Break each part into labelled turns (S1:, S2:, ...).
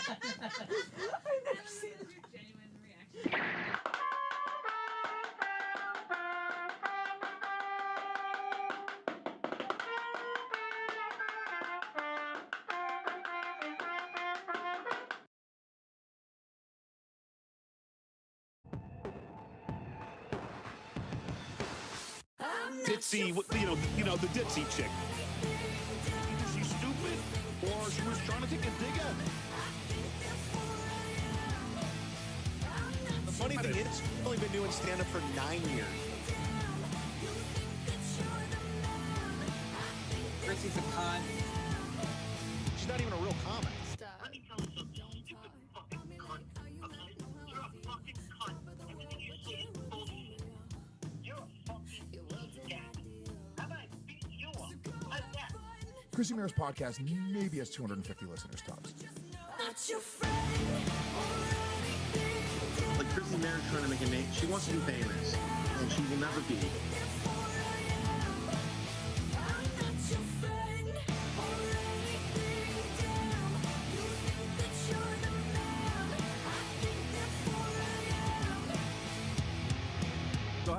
S1: I've never seen your genuine reaction.
S2: Ditzy, the ditzy chick. Either she's stupid or she was trying to take a dig at me.
S3: The funny thing is, she's only been doing stand-up for 9 years.
S4: Chrissie's a cunt.
S3: She's not even a real comic.
S5: Let me tell you something, you stupid fucking cunt, okay? You're a fucking cunt. Everything you say is bullshit. You're a fucking scat. How about I beat you up? How's that?
S6: Chrissie Mayr's podcast maybe has 250 listeners tops.
S7: Like Chrissie Mayr is trying to make a name. She wants to be famous, and she will never be.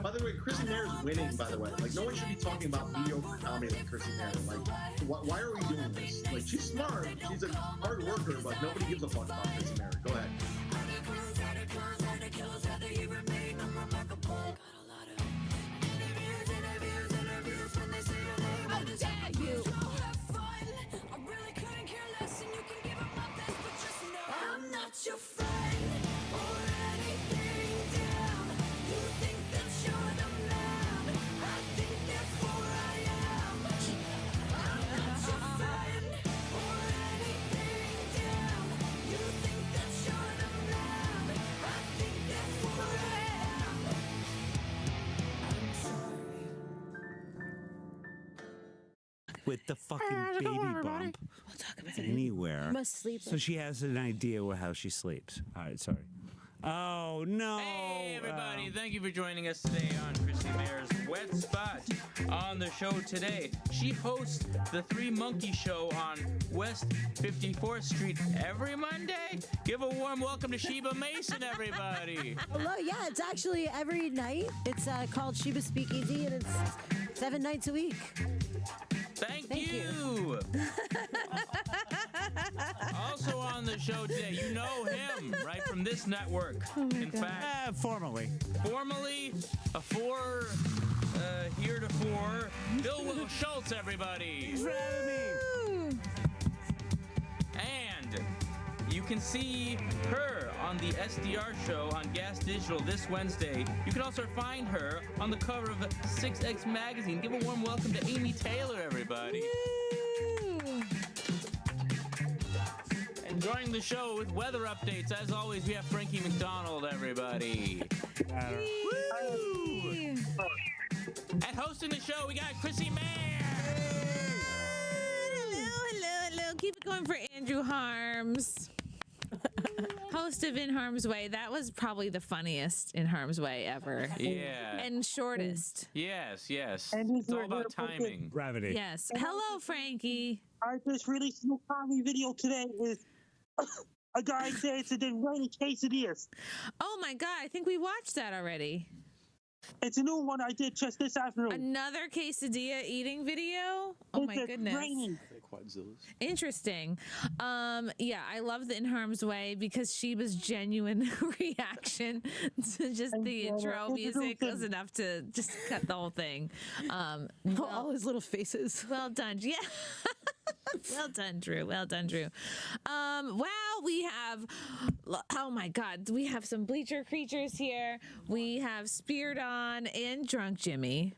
S7: By the way, Chrissie Mayr is winning, by the way. Like, no one should be talking about mediocre comedy like Chrissie Mayr. Like, why are we doing this? Like, she's smart. She's a hard worker, but nobody gives a fuck about Chrissie Mayr. Go ahead.
S1: How dare you? I'm not your friend or anything down. You think that you're the man. I think therefore I am. I'm not your friend or anything down. You think that you're the man. I think therefore I am.
S8: With the fucking baby bump
S9: We'll talk about it.
S8: anywhere.
S9: Must sleep.
S8: So she has an idea how she sleeps. All right, sorry. Oh, no.
S10: Hey, everybody. Thank you for joining us today on Chrissie Mayr's Wet Spot. On the show today, she hosts the Three Monkey Show on West 54th Street every Monday. Give a warm welcome to Sheba Mason, everybody.
S9: Hello, yeah, it's actually every night. It's called Sheba Speakeasy, and it's 7 nights a week.
S10: Thank you. Also on the show today, you know him, right, from this network. In fact,
S8: Formally.
S10: formerly a heretofore, Bill Will Schultz, everybody. And you can see her on the SDR show on Gas Digital this Wednesday. You can also find her on the cover of 6X magazine. Give a warm welcome to Amy Taylor, everybody. Enjoying the show with weather updates. As always, we have Frankie McDonald, everybody. Woo! And hosting the show, we got Chrissie Mayr.
S1: Hello. Keep it going for Andrew Harms. Host of In Harm's Way. That was probably the funniest In Harm's Way ever.
S10: Yeah.
S1: And shortest.
S10: Yes.
S5: And
S10: It's all about timing.
S8: Gravity.
S1: Yes. Hello, Frankie.
S5: I just released a new comedy video today with a guy dancing in rainy quesadillas.
S1: Oh my God. I think we watched that already.
S5: It's a new one I did just this afternoon.
S1: Another quesadilla eating video? Oh my
S5: It's
S1: goodness.
S5: raining.
S1: Interesting. Yeah, I love the In Harm's Way because Sheba's genuine reaction to just the intro music was enough to just cut the whole thing.
S9: All his little faces.
S1: Well done. Yeah. Well done, Drew. Wow, we have, oh my God, we have some bleacher creatures here. We have Spiridon and Drunk Jimmy.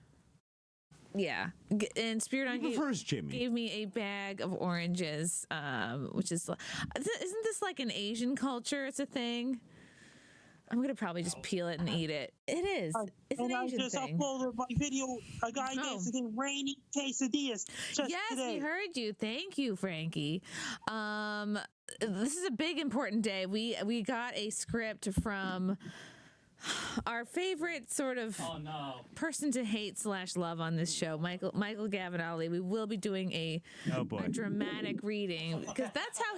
S1: Yeah. And Spiridon gave me a bag of oranges, which is, isn't this like an Asian culture? It's a thing. I'm going to probably just peel it and eat it. It is. It's an Asian thing.
S5: I just uploaded my video, a guy dancing in rainy quesadillas just
S1: yes,
S5: today.
S1: we heard you. Thank you, Frankie. This is a big, important day. We got a script from our favorite sort of person to hate / love on this show, Michael Gavinelli. We will be doing a dramatic reading because that's how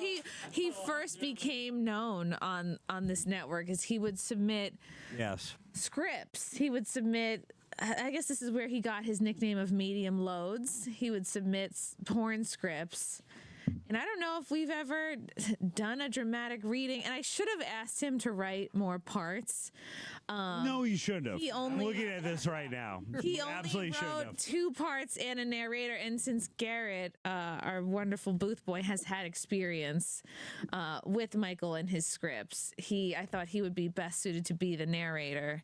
S1: he first became known on this network. Is he would submit scripts. He would submit. I guess this is where he got his nickname of Medium Loads. He would submit porn scripts. And I don't know if we've ever done a dramatic reading, and I should have asked him to write more parts.
S8: No, you shouldn't have. I'm looking at this right now.
S1: He
S8: absolutely
S1: only wrote
S8: shouldn't have.
S1: 2 parts and a narrator, and since Garrett, our wonderful booth boy, has had experience with Michael and his scripts, I thought he would be best suited to be the narrator.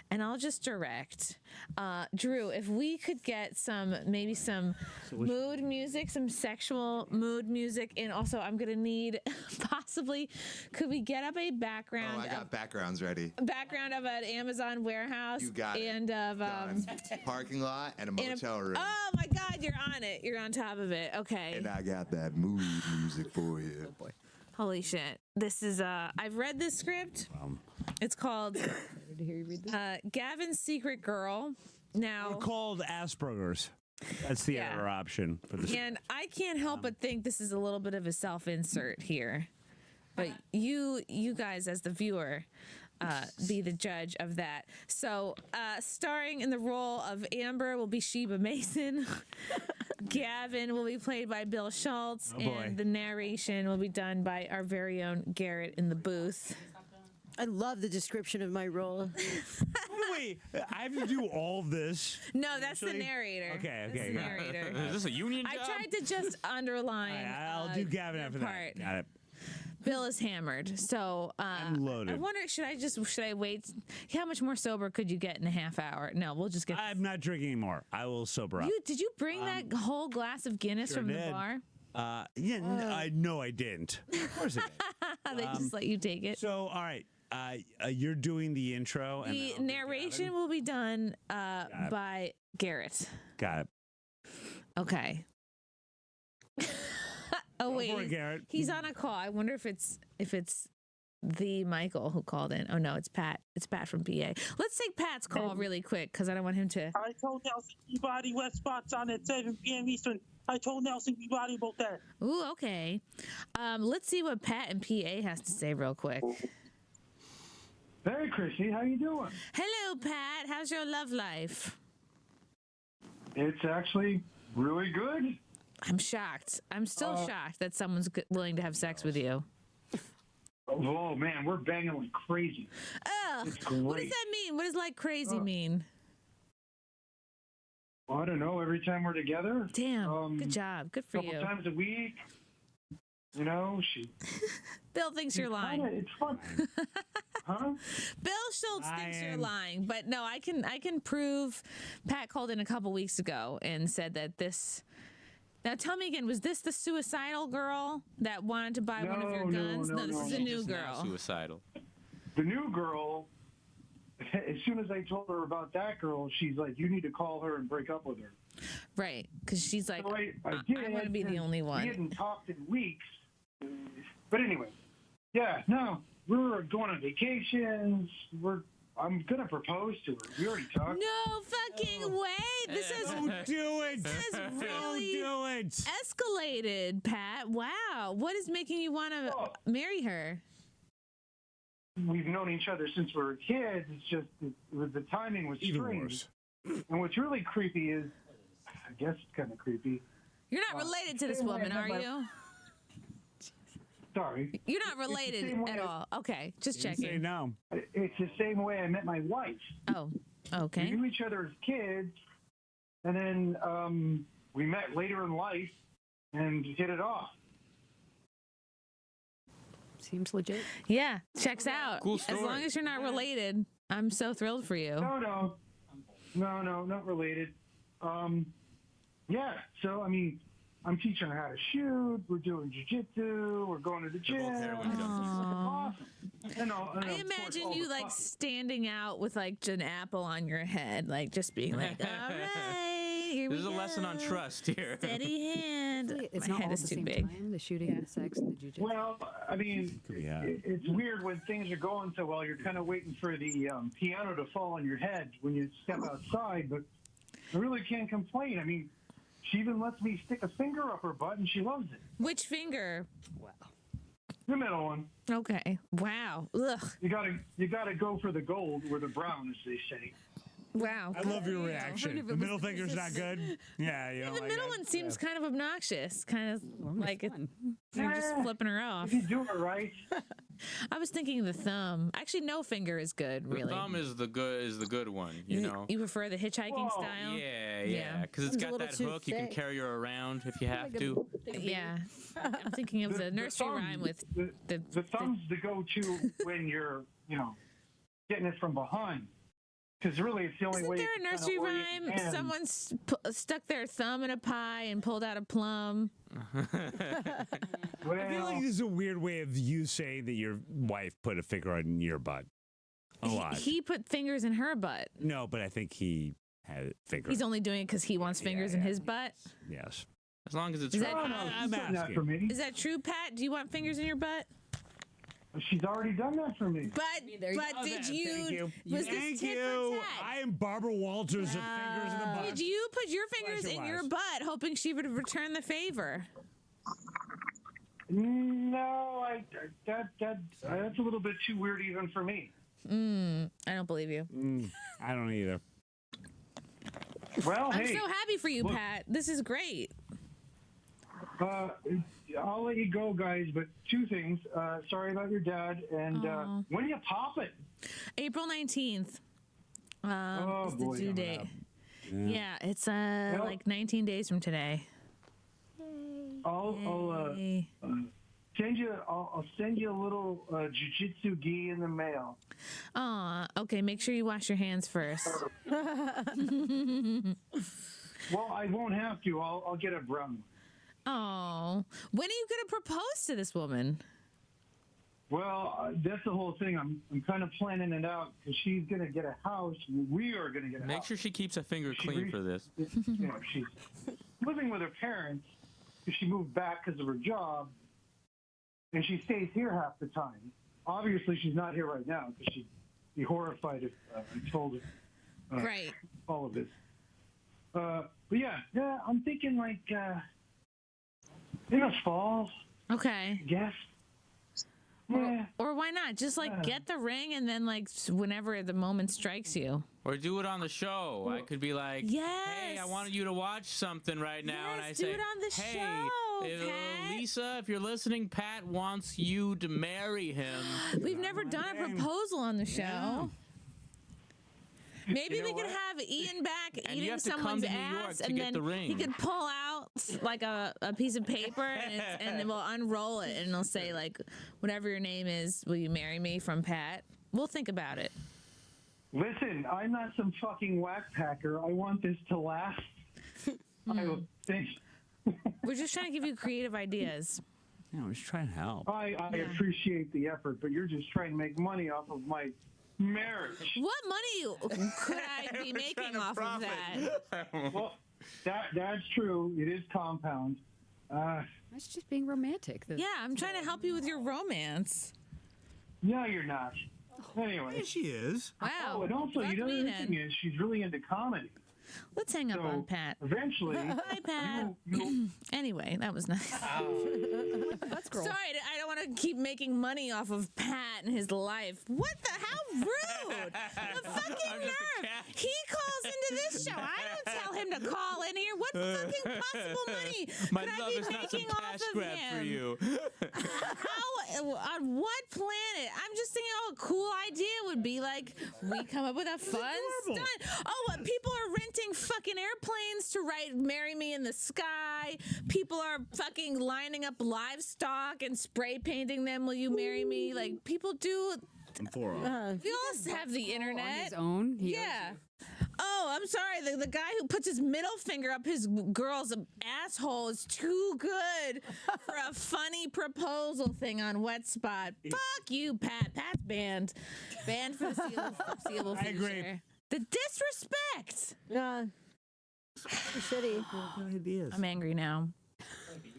S1: And I'll just direct. Drew, if we could get maybe some mood music, some sexual mood music, and also I'm going to need possibly, could we get up a background?
S4: Oh, I got backgrounds ready.
S1: Background of an Amazon warehouse.
S4: You got
S1: and
S4: it.
S1: of
S4: parking lot and a motel room.
S1: Oh my God, you're on it. You're on top of it. Okay.
S4: And I got that mood music for you. Oh boy.
S1: Holy shit. This is I've read this script. It's called Gavin's Secret Girl. Now
S8: We're called Asperger's. That's the other option for this.
S1: And I can't help but think this is a little bit of a self-insert here. But you guys as the viewer be the judge of that. So starring in the role of Amber will be Sheba Mason. Gavin will be played by Bill Schultz, and the narration will be done by our very own Garrett in the booth.
S9: I love the description of my role.
S8: Wait, I have to do all this?
S1: No, that's the narrator.
S8: Okay.
S1: That's the narrator.
S10: Is this a union job?
S1: I tried to just underline.
S8: I'll do Gavin after
S1: part.
S8: that. Got it.
S1: Bill is hammered, so
S8: I'm loaded.
S1: I wonder, should I wait? How much more sober could you get in a half hour? No, we'll just get.
S8: I'm not drinking anymore. I will sober up.
S1: Did you bring that whole glass of Guinness
S8: Sure
S1: from
S8: did.
S1: the bar?
S8: No, I didn't. Of course I did.
S1: They just let you take it.
S8: So, all right. You're doing the intro. And
S1: The narration will be done by Garrett.
S8: Got it.
S1: Okay. Oh
S8: Go
S1: wait,
S8: for it, Garrett.
S1: he's on a call. I wonder if it's the Michael who called in. Oh no, it's Pat. It's Pat from PA. Let's take Pat's call really quick because I don't want him to.
S11: I told Nelson Peabody West Spots on at 7 p.m. Eastern. I told Nelson Peabody about that.
S1: Ooh, okay. Let's see what Pat and PA has to say real quick.
S11: Hey, Chrissy, how you doing?
S1: Hello, Pat. How's your love life?
S11: It's actually really good.
S1: I'm shocked. I'm still shocked that someone's willing to have sex with you.
S11: Oh man, we're banging like crazy.
S1: Oh,
S11: It's great.
S1: what does that mean? What does like crazy mean?
S11: I don't know. Every time we're together.
S1: Damn. Good job. Good for
S11: couple
S1: you.
S11: times a week. You know,
S1: Bill thinks you're lying.
S11: It's fun. Huh?
S1: Bill Schultz thinks you're lying, but no, I can prove. Pat called in a couple weeks ago and said that this. Now tell me again, was this the suicidal girl that wanted to buy one of your guns? No, this is a new girl.
S10: Suicidal.
S11: The new girl. As soon as I told her about that girl, she's like, "You need to call her and break up with her."
S1: Right, because she's like,
S11: So I
S1: want to be the only one.
S11: We hadn't talked in weeks. But anyway, yeah, no, we're going on vacations. I'm gonna propose to her. We already talked.
S1: No fucking way! This is
S8: Don't do it.
S1: This is really
S8: Don't do it.
S1: escalated, Pat. Wow, what is making you want to marry her?
S11: We've known each other since we were kids. It's just the timing was
S6: Even
S11: strange.
S6: worse.
S11: And what's really creepy is, I guess it's kind of creepy.
S1: You're not related to this woman, are you?
S11: Sorry.
S1: You're not related
S11: same way
S1: at all. Okay, just
S8: Say
S1: checking.
S8: no.
S11: It's the same way I met my wife.
S1: Oh, okay.
S11: We knew each other as kids, and then we met later in life and hit it off.
S9: Seems legit.
S1: Yeah, checks out.
S10: Cool
S1: As
S10: story.
S1: long as you're not related, I'm so thrilled for you.
S11: No, not related. Yeah, so I mean, I'm teaching her how to shoot. We're doing jujitsu. We're going to the gym.
S1: Aw.
S11: And
S1: I
S11: of course,
S1: imagine
S11: all
S1: you
S11: the
S1: like
S11: fuck-
S1: standing out with like an apple on your head, like just being like, all right. right, here
S10: This is
S1: we
S10: a lesson on
S1: go.
S10: trust here.
S1: Steady hand.
S12: It's
S1: My
S12: not
S1: head
S12: all
S1: is
S12: at the
S1: too
S12: same
S1: big.
S12: time, the shooting and the sex and the jujitsu.
S11: Well, I mean,
S8: Yeah.
S11: it's weird when things are going so well. You're kind of waiting for the piano to fall on your head when you step outside, but I really can't complain. I mean, she even lets me stick a finger up her butt, and she loves it.
S1: Which finger?
S11: The middle one.
S1: Okay. Wow. Ugh.
S11: You gotta go for the gold or the brown, as they say.
S1: Wow.
S8: I love your reaction. The middle finger's not good. Yeah, you know.
S1: The middle one seems kind of obnoxious, kind of like you're just
S11: Yeah.
S1: flipping her off.
S11: If you do it right.
S1: I was thinking the thumb. Actually, no finger is good.
S10: The
S1: Really.
S10: thumb is the good one. You know.
S1: You prefer the hitchhiking style?
S10: Yeah, because it's
S9: It's a
S10: got
S9: little
S10: that
S9: too
S10: hook. You can
S9: thick.
S10: carry her around if you have to.
S1: Yeah. I'm thinking of the nursery
S11: thumb-
S1: rhyme with
S11: the thumb's the go-to when you're, getting it from behind. Because really, it's the only
S1: Isn't
S11: way.
S1: there a
S11: you can
S1: nursery
S11: kinda orient
S1: rhyme?
S11: your hand.
S1: Someone stuck their thumb in a pie and pulled out a plum.
S8: I feel like this is a weird way of you saying that your wife put a finger on your butt. A lot.
S1: He put fingers in her butt.
S8: No, but I think he had a finger.
S1: He's only doing it because he wants fingers in his butt.
S8: Yes.
S10: As long as it's
S1: Is that,
S10: right.
S8: I'm
S11: Done that
S8: asking.
S11: for me.
S1: is that true, Pat? Do you want fingers in your butt?
S11: She's already done that for me.
S1: But
S12: there you
S1: but
S12: go.
S1: did
S8: Thank
S1: you?
S8: you.
S1: Was
S8: Thank
S1: this tit
S8: you.
S1: for tat?
S8: I am Barbara Walters of Fingers in the Butt.
S1: Did you put your fingers in
S8: Pleasure
S1: your
S8: wise.
S1: butt, hoping she would return the favor?
S11: No, that's a little bit too weird even for me.
S1: I don't believe you.
S8: I don't either.
S11: Well,
S1: I'm
S11: hey,
S1: so happy for you,
S11: look.
S1: Pat. This is great.
S11: I'll let you go, guys. But two things. Sorry about your dad. And
S1: Aw.
S11: when do you pop it?
S1: April 19th. Is the
S11: boy,
S1: due
S11: coming
S1: date.
S11: up.
S1: Yeah, it's like 19 days from today.
S11: I'll
S1: Yay.
S11: send you. I'll send you a little jiu-jitsu gi in the mail.
S1: Aw, okay. Make sure you wash your hands first.
S11: Well, I won't have to. I'll get a brown.
S1: Oh, when are you going to propose to this woman?
S11: Well, that's the whole thing. I'm kind of planning it out because she's going to get a house. We are going to get a
S10: Make
S11: house.
S10: sure she keeps a finger
S11: She
S10: clean
S11: re-
S10: for this.
S11: She's living with her parents because she moved back because of her job, and she stays here half the time. Obviously, she's not here right now because she'd be horrified if I told her
S1: Right.
S11: all of this. But yeah, I'm thinking like in the fall,
S1: Okay.
S11: I guess. Yeah.
S1: Or why not? Just like get the ring and then like whenever the moment strikes you.
S10: Or do it on the show. I could be like, hey, I
S1: Yes.
S10: wanted you to watch something right now. And I
S1: Yes, do
S10: say,
S1: it on the
S10: hey,
S1: show, Pat."
S10: Lisa, if you're listening, Pat wants you to marry him.
S1: We've never done a proposal on the show. Maybe
S11: You know
S1: we could
S11: what?
S1: have Ian back
S10: And you
S1: eating
S10: have to come
S1: someone's
S10: to New York
S1: ass,
S10: to
S1: and
S10: get
S1: then
S10: the ring.
S1: he could pull out like a piece of paper, and then we'll unroll it, and it'll say like, "Whatever your name is, will you marry me?" from Pat. We'll think about it.
S11: Listen, I'm not some fucking whack packer. I want this to last. I will think.
S1: We're just trying to give you creative ideas.
S8: Yeah, we're just trying to help.
S11: I appreciate the effort, but you're just trying to make money off of my marriage.
S1: What money could I be making off of that?
S11: Well, that's true. It is compound.
S12: That's just being romantic.
S1: Yeah, I'm trying to help you with your romance.
S11: No, you're not. Anyway.
S8: She is.
S1: Wow.
S11: Oh, and also,
S1: Fuck
S11: you know,
S1: me
S11: the
S1: then.
S11: thing is, she's really into comedy.
S1: Let's hang up
S11: So
S1: on Pat.
S11: eventually,
S1: Hi, Pat. Anyway, that was nice.
S12: That's girl.
S1: Sorry, I don't want to keep making money off of Pat and his life. What the? How rude! The fucking
S10: I'm just a
S1: nerve!
S10: cat.
S1: He calls into this show. I don't tell him to call in here. What fucking possible money
S10: My
S1: could
S10: love
S1: I be
S10: is not some
S1: making off
S10: cash
S1: of
S10: grab
S1: him?
S10: for you.
S1: How? On what planet? I'm just thinking, a cool idea would be like we come up with a fun stunt. Oh, what, people are renting fucking airplanes to write "Marry Me in the Sky." People are fucking lining up livestock and spray painting them. Will you marry me? Like people do.
S8: I'm for it.
S1: We all have the
S12: On
S1: internet.
S12: his own. He owes
S1: Yeah.
S12: you.
S1: Oh, I'm sorry. The guy who puts his middle finger up his girl's asshole is too good for a funny proposal thing on Wet Spot. Fuck you, Pat. Pat's banned. Banned for the foreseeable
S8: I agree.
S1: future. The disrespect.
S9: Shitty.
S8: Ideas.
S1: I'm angry now.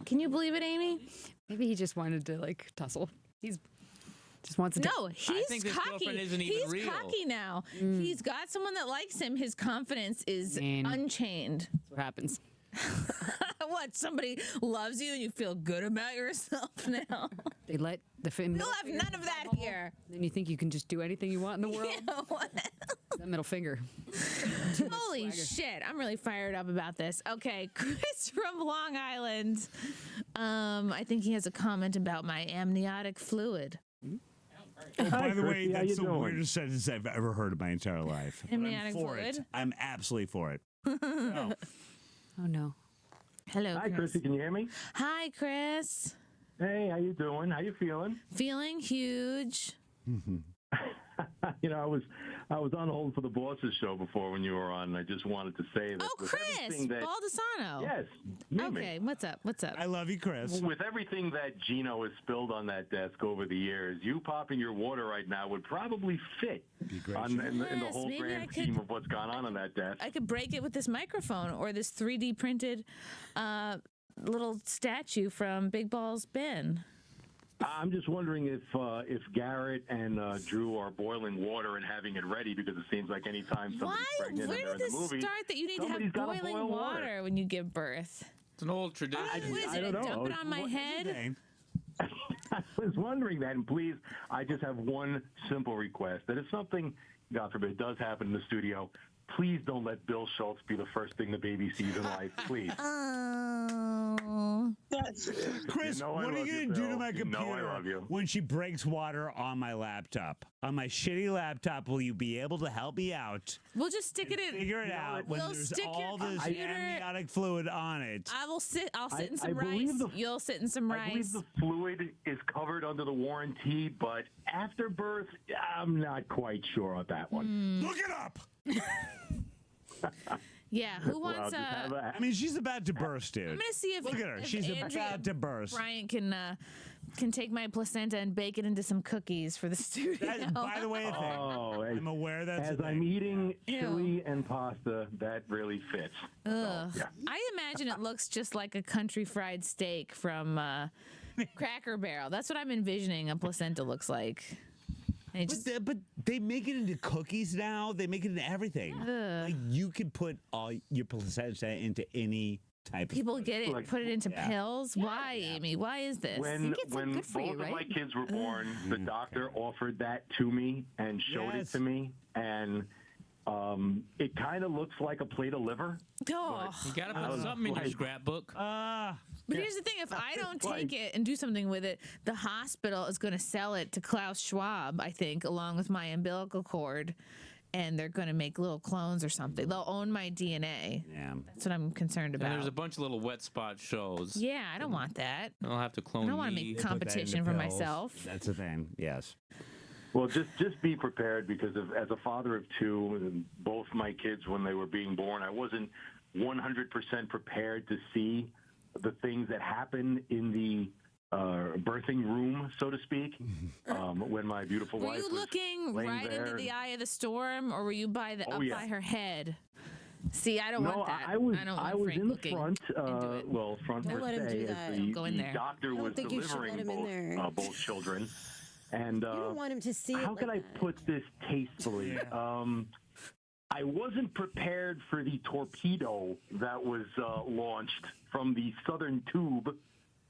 S1: Can you believe it, Amy?
S12: Maybe he just wanted to like tussle. He's just wants to.
S1: No, he's
S10: think this
S1: cocky.
S10: girlfriend isn't even
S1: He's
S10: real.
S1: cocky now. He's got someone that likes him. His confidence is unchained.
S12: That's what happens.
S1: What? Somebody loves you and you feel good about yourself now.
S12: They let the film.
S1: You'll have none of that here.
S12: Then you think you can just do anything you want in the world.
S1: Yeah, what?
S12: That middle finger.
S1: Holy shit! I'm really fired up about this. Okay, Chris from Long Island. I think he has a comment about my amniotic fluid.
S8: Oh, by the way,
S13: Chrissie, how
S8: that's
S13: you
S8: the
S13: doing?
S8: weirdest sentence I've ever heard in my entire life. But I'm
S1: Amniotic
S8: for
S1: fluid?
S8: it. I'm absolutely for it. Oh.
S12: Oh no.
S1: Hello,
S13: Hi,
S1: Chris.
S13: Chrissie. Can you hear me?
S1: Hi, Chris.
S13: Hey, how you doing? How you feeling?
S1: Feeling huge.
S13: You know, I was on hold for the Bosses show before when you were on. And I just wanted to say that.
S1: Oh,
S13: with
S1: Chris
S13: everything that,
S1: Baldessano.
S13: Yes. You,
S1: Okay, what's up? What's up?
S8: I love you, Chris.
S13: With everything that Gino has spilled on that desk over the years, you popping your water right now would probably fit in the
S1: Yes,
S13: whole
S1: maybe I
S13: grand
S1: could-
S13: scheme of what's gone on that desk.
S1: I could break it with this microphone or this 3D printed little statue from Big Ball's bin.
S13: I'm just wondering if Garrett and Drew are boiling water and having it ready, because it seems like anytime somebody's
S1: Why?
S13: pregnant
S1: Where
S13: and they're
S1: did
S13: in the
S1: this
S13: movie,
S1: start that you need to
S13: somebody's
S1: have
S13: gotta
S1: boiling
S13: boil
S1: water when you give birth?
S10: It's an old tradition.
S1: What is
S13: I
S1: it?
S13: don't know.
S1: Dump it on my head?
S13: I was wondering that, and please, I just have one simple request: that if something, God forbid, does happen in the studio, please don't let Bill Schultz be the first thing the baby sees in life, please.
S1: Oh.
S8: Chris,
S13: You know I
S8: what are
S13: love
S8: you
S13: you,
S8: going to do to
S13: Bill.
S8: my
S13: You
S8: computer
S13: know I love you.
S8: when she breaks water on my laptop? On my shitty laptop, will you be able to help me out?
S1: We'll just stick it in.
S8: Figure it out when
S1: We'll
S8: there's
S1: stick your
S8: all this
S1: computer-
S8: amniotic fluid on it.
S1: I'll sit in some
S13: I believe
S1: rice. You'll sit in some
S13: I believe
S1: rice.
S13: the fluid is covered under the warranty, but after birth, I'm not quite sure on that one.
S8: Look it up!
S1: Yeah, who
S13: Well,
S1: wants
S13: just have
S1: a?
S8: I mean, she's about to burst, dude.
S1: I'm gonna see if
S8: Look at her.
S1: if
S8: She's
S1: Andrea
S8: about to burst.
S1: Bryant can take my placenta and bake it into some cookies for the studio.
S8: That, by the way, a thing.
S13: Oh,
S8: I'm aware that's
S13: as
S8: a
S13: I'm
S8: thing.
S13: eating
S1: Ew.
S13: chili and pasta, that really fits.
S1: Ugh.
S13: yeah.
S1: I imagine it looks just like a country fried steak from Cracker Barrel. That's what I'm envisioning a placenta looks like. And it just,
S8: But they make it into cookies now. They make it into everything. Like you could put all your placenta into any type
S1: people
S8: of
S1: get it,
S13: Like-
S1: put it into pills. Why, Amy? Why is this?
S13: When
S12: it's
S13: when
S12: good for
S13: both
S12: you,
S13: of my
S12: right?
S13: kids were born, the doctor offered that to me and showed
S8: Yes.
S13: it to me, and it kind of looks like a plate of liver.
S1: Oh.
S10: You gotta put something in your
S13: like-
S10: scrapbook.
S1: But here's the thing: if I don't
S13: Like-
S1: take it and do something with it, the hospital is going to sell it to Klaus Schwab, I think, along with my umbilical cord, and they're going to make little clones or something. They'll own my DNA.
S8: Yeah.
S1: That's what I'm concerned
S10: And
S1: about.
S10: there's a bunch of little wet spot shows.
S1: Yeah, I don't want that.
S10: I'll have to clone
S1: I don't want to
S10: me.
S1: make competition for myself.
S8: That's the thing. Yes.
S13: Well, just be prepared, because as a father of two, and both my kids when they were being born, I wasn't 100% prepared to see the things that happen in the birthing room, so to speak, when my beautiful
S1: Were
S13: wife
S1: you
S13: was
S1: looking
S13: laying
S1: right
S13: there
S1: into the
S13: and-
S1: eye of the storm, or were you by the
S13: Oh,
S1: up
S13: yeah.
S1: by her head? See, I don't
S13: No,
S1: want that.
S13: I was
S1: don't want Frank
S13: in the
S1: looking
S13: front.
S1: into it.
S13: Well, front
S9: Don't
S13: per
S9: let him
S13: se,
S9: do
S13: as
S9: that.
S13: the,
S1: Don't go in
S13: the
S1: there.
S13: doctor
S9: don't
S13: was
S9: think you should let
S13: delivering
S9: him in there.
S13: both children. And
S9: You don't want him to see it.
S13: how
S9: like
S13: can I
S9: that.
S13: put this tastefully? I wasn't prepared for the torpedo that was launched from the southern tube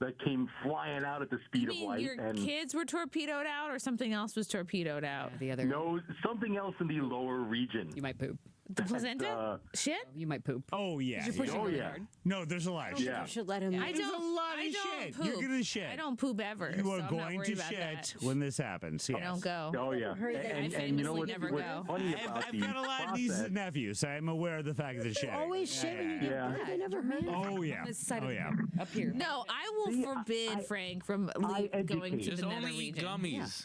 S13: that came flying out at the speed
S1: You
S13: of
S1: mean
S13: light.
S1: your
S13: and
S1: kids were torpedoed out, or something else was torpedoed out?
S12: The other.
S13: no, something else in the lower region.
S12: You might poop.
S1: The placenta? Shit?
S12: You might poop.
S8: Oh yeah.
S1: You're pushing
S8: yeah.
S1: really
S13: yeah.
S1: hard.
S8: No, there's a lot of
S9: I don't think
S8: shit.
S9: you should let him.
S1: I
S8: There's
S1: don't.
S8: a lot of
S1: I don't
S8: shit.
S1: poop.
S8: You're gonna shit.
S1: I don't poop ever.
S8: You
S1: so
S8: are
S1: I'm not
S8: going
S1: worried
S8: to
S1: about
S8: shit
S1: that.
S8: when this happens. Yes.
S1: I don't go.
S13: Oh yeah,
S9: heard that.
S13: and,
S1: I
S13: and you know
S1: famously
S13: what's,
S1: never
S13: what's
S1: go.
S13: funny about
S8: I've
S13: the
S8: got a lot of nieces
S13: process-
S8: and nephews, so I'm aware of the fact that shit.
S9: Always shit when you give
S13: Yeah.
S9: birth. I never heard that.
S8: Oh yeah.
S12: On this side
S8: Oh
S12: of
S8: yeah.
S12: Up here.
S1: No, I will
S13: See,
S1: forbid
S13: I-
S1: Frank from
S13: I
S1: going
S13: educate.
S1: to
S10: Just
S1: the nether
S10: only eat
S1: region.
S10: gummies.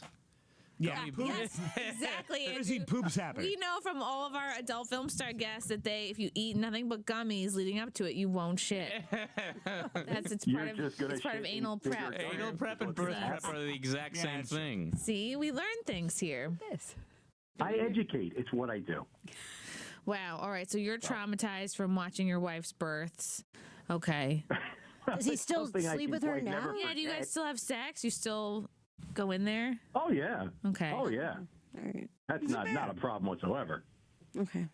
S8: Yeah. Poop.
S1: Yes, exactly.
S8: Chrissie,
S1: Andrew.
S8: poop's happening.
S1: We know from all of our adult film star guests that if you eat nothing but gummies leading up to it, you won't shit. It's
S13: You're
S1: part of
S13: just gonna
S1: it's part of
S13: shit in
S1: anal
S13: bigger
S1: prep.
S10: Anal prep and birth prep are the exact same
S8: Yes.
S10: thing.
S1: See, we learn things here.
S12: This.
S13: I educate. It's what I do.
S1: Wow. All right. So you're traumatized from watching your wife's births. Okay.
S9: Does he still
S13: Something I
S9: sleep
S13: can
S9: with her
S13: quite
S9: now?
S13: never
S1: Yeah. Do you guys
S13: forget.
S1: still have sex? You still go in there?
S13: Oh yeah.
S1: Okay.
S13: Oh yeah.
S9: All right.
S13: That's not a problem whatsoever.
S9: Okay.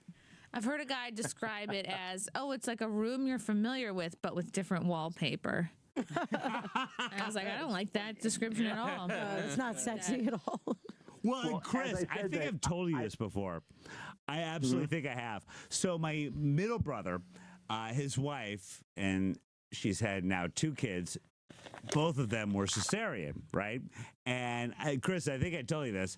S1: I've heard a guy describe it as, oh, it's like a room you're familiar with, but with different wallpaper. And I was like, I don't like that description at all.
S9: It's not sexy at all.
S8: Well,
S13: Well,
S8: Chris,
S13: as I
S8: I
S13: said
S8: think
S13: that
S8: I've told you this before. I absolutely think I have. So my middle brother, his wife, and she's had now 2 kids. Both of them were cesarean, right? And Chris, I think I told you this.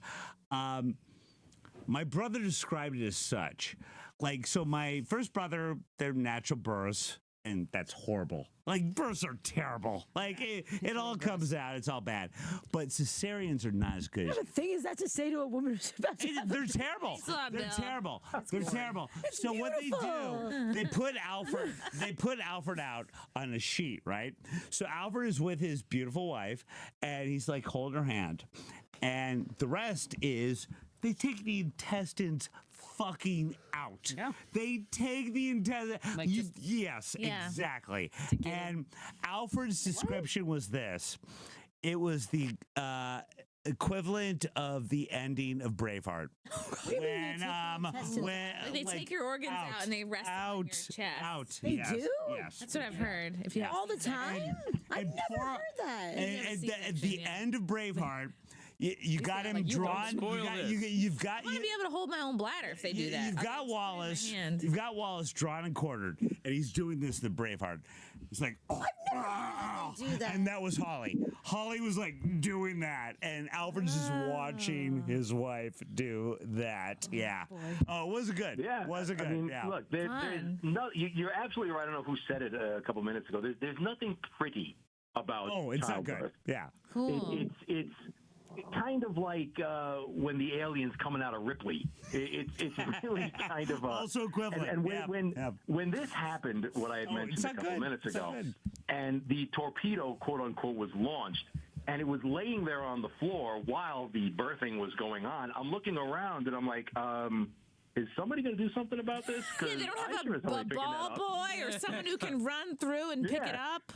S8: My brother described it as such. Like, so my first brother, they're natural births, and that's horrible. Like, births are terrible. Like, it all comes out. It's all bad. But cesareans are not as good.
S9: The thing is, that's to say to a woman who's about to have
S8: They're terrible. They're terrible. They're terrible. So what they do, they put Alfred out on a sheet, right? So Alfred is with his beautiful wife, and he's like holding her hand, and the rest is they take the intestines fucking out.
S12: Yeah.
S8: They take the intestines.
S12: Like
S8: Yes,
S1: Yeah.
S8: exactly. And Alfred's description was this. It was the equivalent of the ending of Braveheart.
S1: Like they take your organs out and they rest them on your chest.
S8: Out.
S9: They
S8: Yes,
S9: do?
S8: Yes.
S1: That's what I've heard. If you have
S9: all the time? I've never heard that.
S8: And at the end of Braveheart, you got him drawn.
S10: spoil this.
S8: You've got
S1: I want to be able to hold my own bladder if they do that.
S8: You've got Wallace. You've got Wallace drawn and quartered, and he's doing this in the Braveheart. He's like, oh,
S9: do that.
S8: and that was Holly. Holly was like doing that, and Alfred's just watching his wife do that. Yeah. Oh, it wasn't good.
S13: Yeah,
S8: wasn't good.
S13: I mean,
S8: yeah.
S13: look, there's no. You're absolutely right. I don't know who said it a couple minutes ago. There's nothing pretty about.
S8: Oh, it's not good.
S13: childbirth.
S8: Yeah.
S1: Cool.
S13: It's kind of like when the aliens coming out of Ripley. It's really kind of
S8: Also equivalent.
S13: And
S8: Yeah.
S13: when this happened, what I had mentioned
S8: it's
S13: a
S8: not
S13: couple
S8: good.
S13: minutes
S8: It's not
S13: ago,
S8: good.
S13: and the torpedo, quote unquote, was launched, and it was laying there on the floor while the birthing was going on. I'm looking around and I'm like, is somebody going to do something about this?
S1: Yeah, they don't have a ball boy or someone who can run through and pick it up.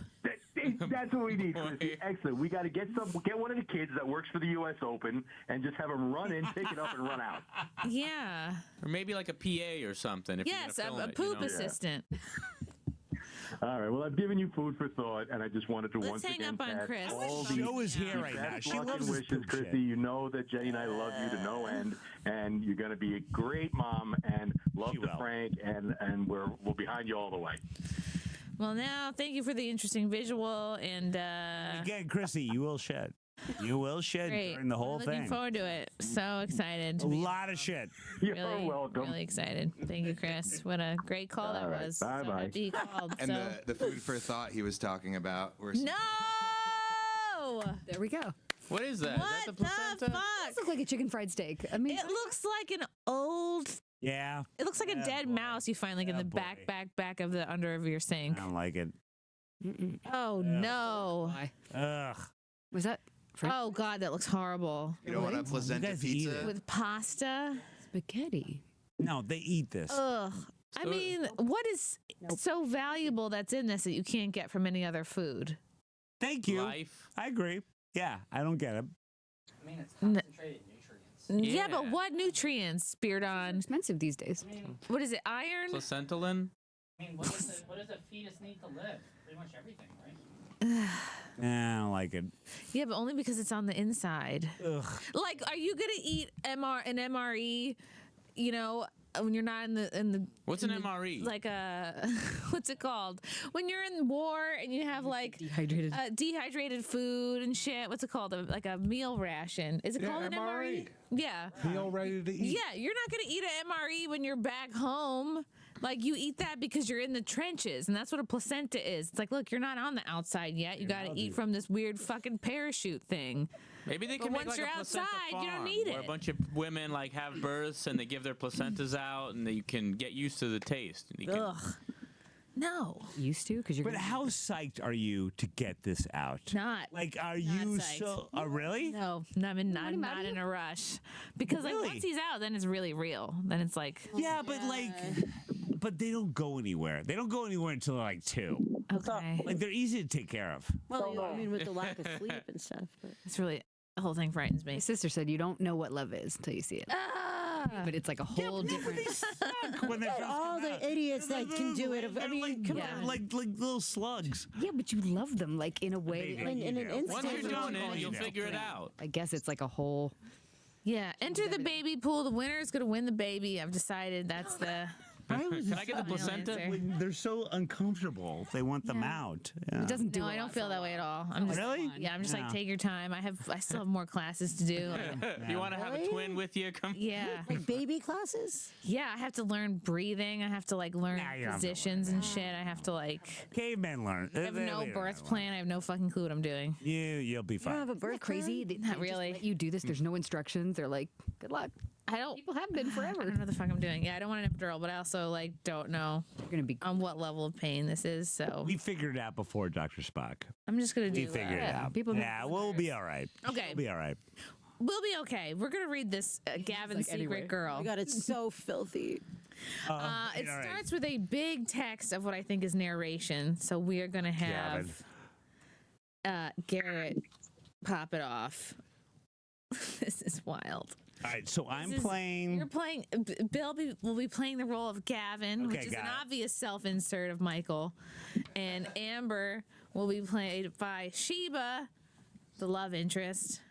S13: That's what we need, Chrissy. Excellent. We got to get one of the kids that works for the U.S. Open and just have them run in, pick it up, and run out.
S1: Yeah.
S10: Or maybe like a PA or something. If
S1: Yes,
S10: you're gonna
S1: a
S10: film
S1: poop
S10: it, you know?
S1: assistant.
S13: All right. Well, I've given you food for thought, and I just wanted to
S1: Let's
S13: once
S1: hang
S13: again
S1: up on
S13: pass
S1: Chris.
S13: all
S8: The show is here
S13: the
S8: right now.
S13: best
S8: She
S13: luck
S8: loves
S13: and
S8: this
S13: wishes,
S8: poop
S13: Chrissy.
S8: shit.
S13: You know that Jay and I love you to no end, and you're going to be a great mom, and love
S8: She
S13: to
S8: will.
S13: Frank, and we're behind you all the way.
S1: Well, now, thank you for the interesting visual and
S8: Again, Chrissy, you will shed. You will shed
S1: great.
S8: during the whole
S1: Looking
S8: thing.
S1: forward to it. So excited.
S8: A
S1: To be
S8: lot of shit.
S13: You're
S1: really,
S13: welcome.
S1: really excited. Thank you, Chris. What a great call that
S13: All right.
S1: was.
S13: Bye-bye.
S1: So happy he called.
S4: And
S1: so.
S4: the food for thought he was talking about.
S1: No!
S12: There we go.
S10: What is that?
S1: What
S10: Is that the placenta?
S1: fuck?
S12: This looks like a chicken fried steak. I mean,
S1: It looks like an old.
S8: Yeah.
S1: It looks like a
S8: Yeah,
S1: dead
S8: boy.
S1: mouse you find like in
S8: Yeah,
S1: the
S8: boy.
S1: back of the under of your sink.
S8: I don't like it.
S1: Oh no!
S12: why?
S8: Ugh.
S12: Was that
S1: Oh god, that looks horrible.
S4: You don't want a placenta
S8: guys eat
S4: pizza?
S8: it.
S1: With pasta.
S12: spaghetti?
S8: No, they eat this.
S1: Ugh. I
S10: So-
S1: mean, what is so valuable that's in this that you can't get from any other food?
S8: Thank you.
S10: Life.
S8: I agree. Yeah, I don't get it.
S14: I mean, it's concentrated nutrients.
S1: Yeah, but
S10: Yeah.
S1: what nutrients, Speared on?
S12: Expensive these days.
S1: What is it? Iron?
S10: Placentalin?
S14: I mean, what does a fetus need to live? Pretty much everything, right?
S8: I don't like it.
S1: Yeah, but only because it's on the inside.
S8: Ugh.
S1: Like, are you gonna eat an MRE? You know, when you're not in the
S10: What's an MRE?
S1: like a what's it called? When you're in war and you have like
S12: Dehydrated.
S1: dehydrated food and shit. What's it called? Like a meal ration. Is it
S3: Yeah,
S1: called an
S3: MRE.
S1: MRE? Yeah.
S3: Meal ready to eat.
S1: Yeah, you're not gonna eat an MRE when you're back home. Like you eat that because you're in the trenches, and that's what a placenta is. It's like, look, you're not on the outside yet. You got to eat from this weird fucking parachute thing.
S10: Maybe they
S1: But
S10: can make
S1: once
S10: like
S1: you're
S10: a placenta
S1: outside, you don't
S10: farm,
S1: need
S10: where
S1: it.
S10: a bunch of women like have births and they give their placentas out, and you can get used to the taste. And you can,
S1: Ugh. No.
S12: Used to? Because you're.
S8: But how psyched are you to get this out?
S1: Not.
S8: Like, are you
S1: psyched.
S8: so? Really?
S1: No, I'm not in a rush because like
S8: Really?
S1: once he's out, then it's really real. Then it's like
S8: Yeah, but but they don't go anywhere. They don't go anywhere until they're like 2.
S1: okay.
S8: Like they're easy to take care of.
S9: Well, I mean, with the lack of sleep and stuff. But.
S1: It's really the whole thing frightens me.
S12: My sister said you don't know what love is until you see it. But it's like a whole different.
S8: When they first
S9: All
S8: come out.
S9: the idiots that can do it. I mean, come
S8: They're
S9: on.
S8: like little slugs.
S12: Yeah, but you love them like in a way.
S8: They
S12: Like,
S8: do.
S9: in an instant.
S10: Once you're doing it, you'll
S8: Yeah.
S10: figure it out.
S12: I guess it's like a whole.
S1: Yeah, enter the baby pool. The winner is gonna win the baby. I've decided that's the.
S10: Can I get the
S1: Final
S10: placenta?
S1: answer.
S8: They're so uncomfortable. They want them out. Yeah.
S12: It doesn't do.
S1: No,
S12: a
S1: I don't
S12: lot
S1: feel
S12: for
S1: that
S12: a
S1: way at
S12: while.
S1: all. I'm just
S8: Really?
S1: Yeah, I'm just
S8: Yeah.
S1: like take your time. I still have more classes to do.
S10: If you want to have a
S9: Really?
S10: twin with you, come.
S1: Yeah,
S9: Like baby classes?
S1: yeah. I have to learn breathing. I have to like learn
S8: Nah, you don't have to
S1: positions and shit. I have to like.
S8: Cavemen learn.
S1: I have no birth plan. I have no fucking clue what I'm doing.
S8: You'll be
S9: You don't
S8: fine.
S9: have a
S12: Isn't
S9: birth
S12: that crazy? They
S1: Not
S12: just
S1: really.
S12: let you do this. There's no instructions. They're like, good luck.
S1: I don't.
S12: People have been
S1: I
S12: forever.
S1: don't know what the fuck I'm doing. Yeah, I don't want an epidural, but I also like don't know
S12: You're gonna be.
S1: on what level of pain this is. So
S8: We figured it out before Dr. Spock.
S1: I'm just gonna do.
S8: We figured it out.
S12: People
S8: Yeah, we'll be all right.
S1: Okay.
S8: We'll be all right.
S1: We'll be okay. We're gonna read this Gavin's
S12: like,
S1: Secret
S12: anyway.
S1: Girl.
S9: Oh my God, it's so filthy.
S1: It
S8: all right.
S1: starts with a big text of what I think is narration. So we are gonna have Garrett pop it off. This is wild.
S8: All right, so I'm
S1: This is-
S8: playing.
S1: You're playing. Bill will be playing the role of Gavin,
S8: Okay,
S1: which is an
S8: got it.
S1: obvious self-insert of Michael, and Amber will be played by Sheba, the love interest.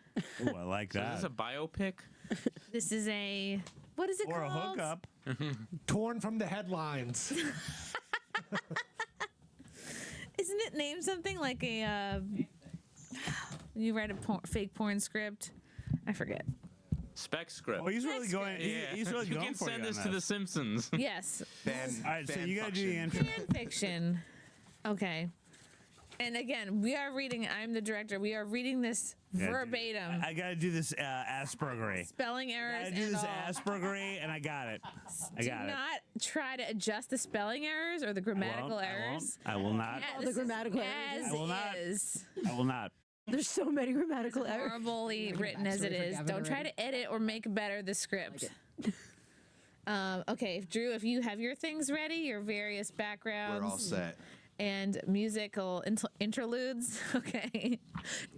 S8: Ooh, I like
S10: So is
S8: that.
S10: this a biopic?
S1: This is a what is it
S8: Or a
S1: called?
S8: hookup.
S6: Torn from the headlines.
S1: Isn't it named something like a? You write a fake porn script. I forget.
S10: Spec script.
S8: Oh, he's really going. He's really
S10: you
S8: going
S10: can
S8: for
S10: send
S8: you
S10: this
S8: on
S10: to The Simpsons.
S1: Yes.
S8: All right, so you got to do the intro.
S1: Fan fiction. Okay. And again, we are reading. I'm the director. We are reading this verbatim.
S8: I got to do this Aspergery.
S1: Spelling
S8: I
S1: errors
S8: got to do
S1: and
S8: this
S1: all.
S8: Aspergery, and I got it. I
S1: Do
S8: got it.
S1: not try to adjust the spelling errors or the grammatical errors.
S8: I will not.
S1: Yeah,
S9: Oh, the
S1: this is
S9: grammatical errors.
S1: as
S8: I will not.
S1: is.
S8: I will not.
S9: There's so many grammatical errors.
S1: Horribly written as it
S12: backstory for
S1: is.
S12: Gavin
S1: Don't try
S12: already?
S1: to edit or make better the script. Okay, Drew, if you have your things ready, your various backgrounds.
S4: We're all set.
S1: And musical interludes. Okay.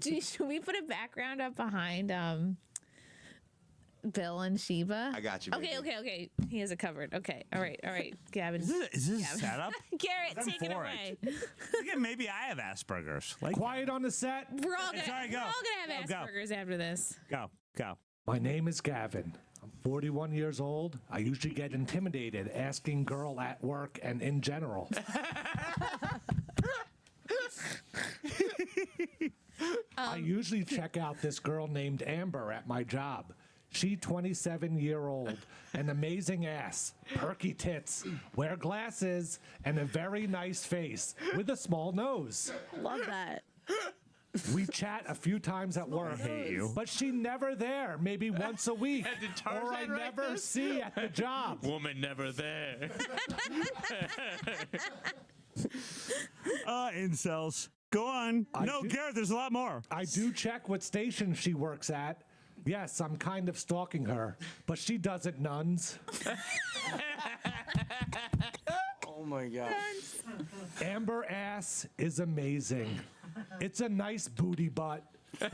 S1: Should we put a background up behind Bill and Sheba?
S4: I got you,
S1: Okay,
S4: baby.
S1: okay. He has it covered. Okay. All right. Gavin.
S8: Is this a setup?
S1: Garrett,
S8: I'm
S1: take it
S8: for
S1: away.
S8: Look at, maybe I have Asperger's. Like,
S6: Quiet on the set.
S1: We're all gonna,
S8: Sorry, go.
S1: we're all gonna have
S8: Go.
S1: Asperger's after this.
S8: go.
S6: My name is Gavin. I'm 41 years old. I usually get intimidated asking girl at work and in general. I usually check out this girl named Amber at my job. She 27-year-old, an amazing ass, perky tits, wear glasses, and a very nice face with a small nose.
S9: Love that.
S6: We chat a few times at work, but she never there, maybe once a week,
S10: Did
S6: or I
S10: Tarzan write
S6: never
S10: this?
S6: see at the job.
S10: Woman never there.
S8: Incels. Go on. No,
S6: do-
S8: Garrett, there's a lot more.
S6: I do check what station she works at. Yes, I'm kind of stalking her, but she doesn't nuns.
S10: Oh my god.
S6: Amber ass is amazing. It's a nice booty butt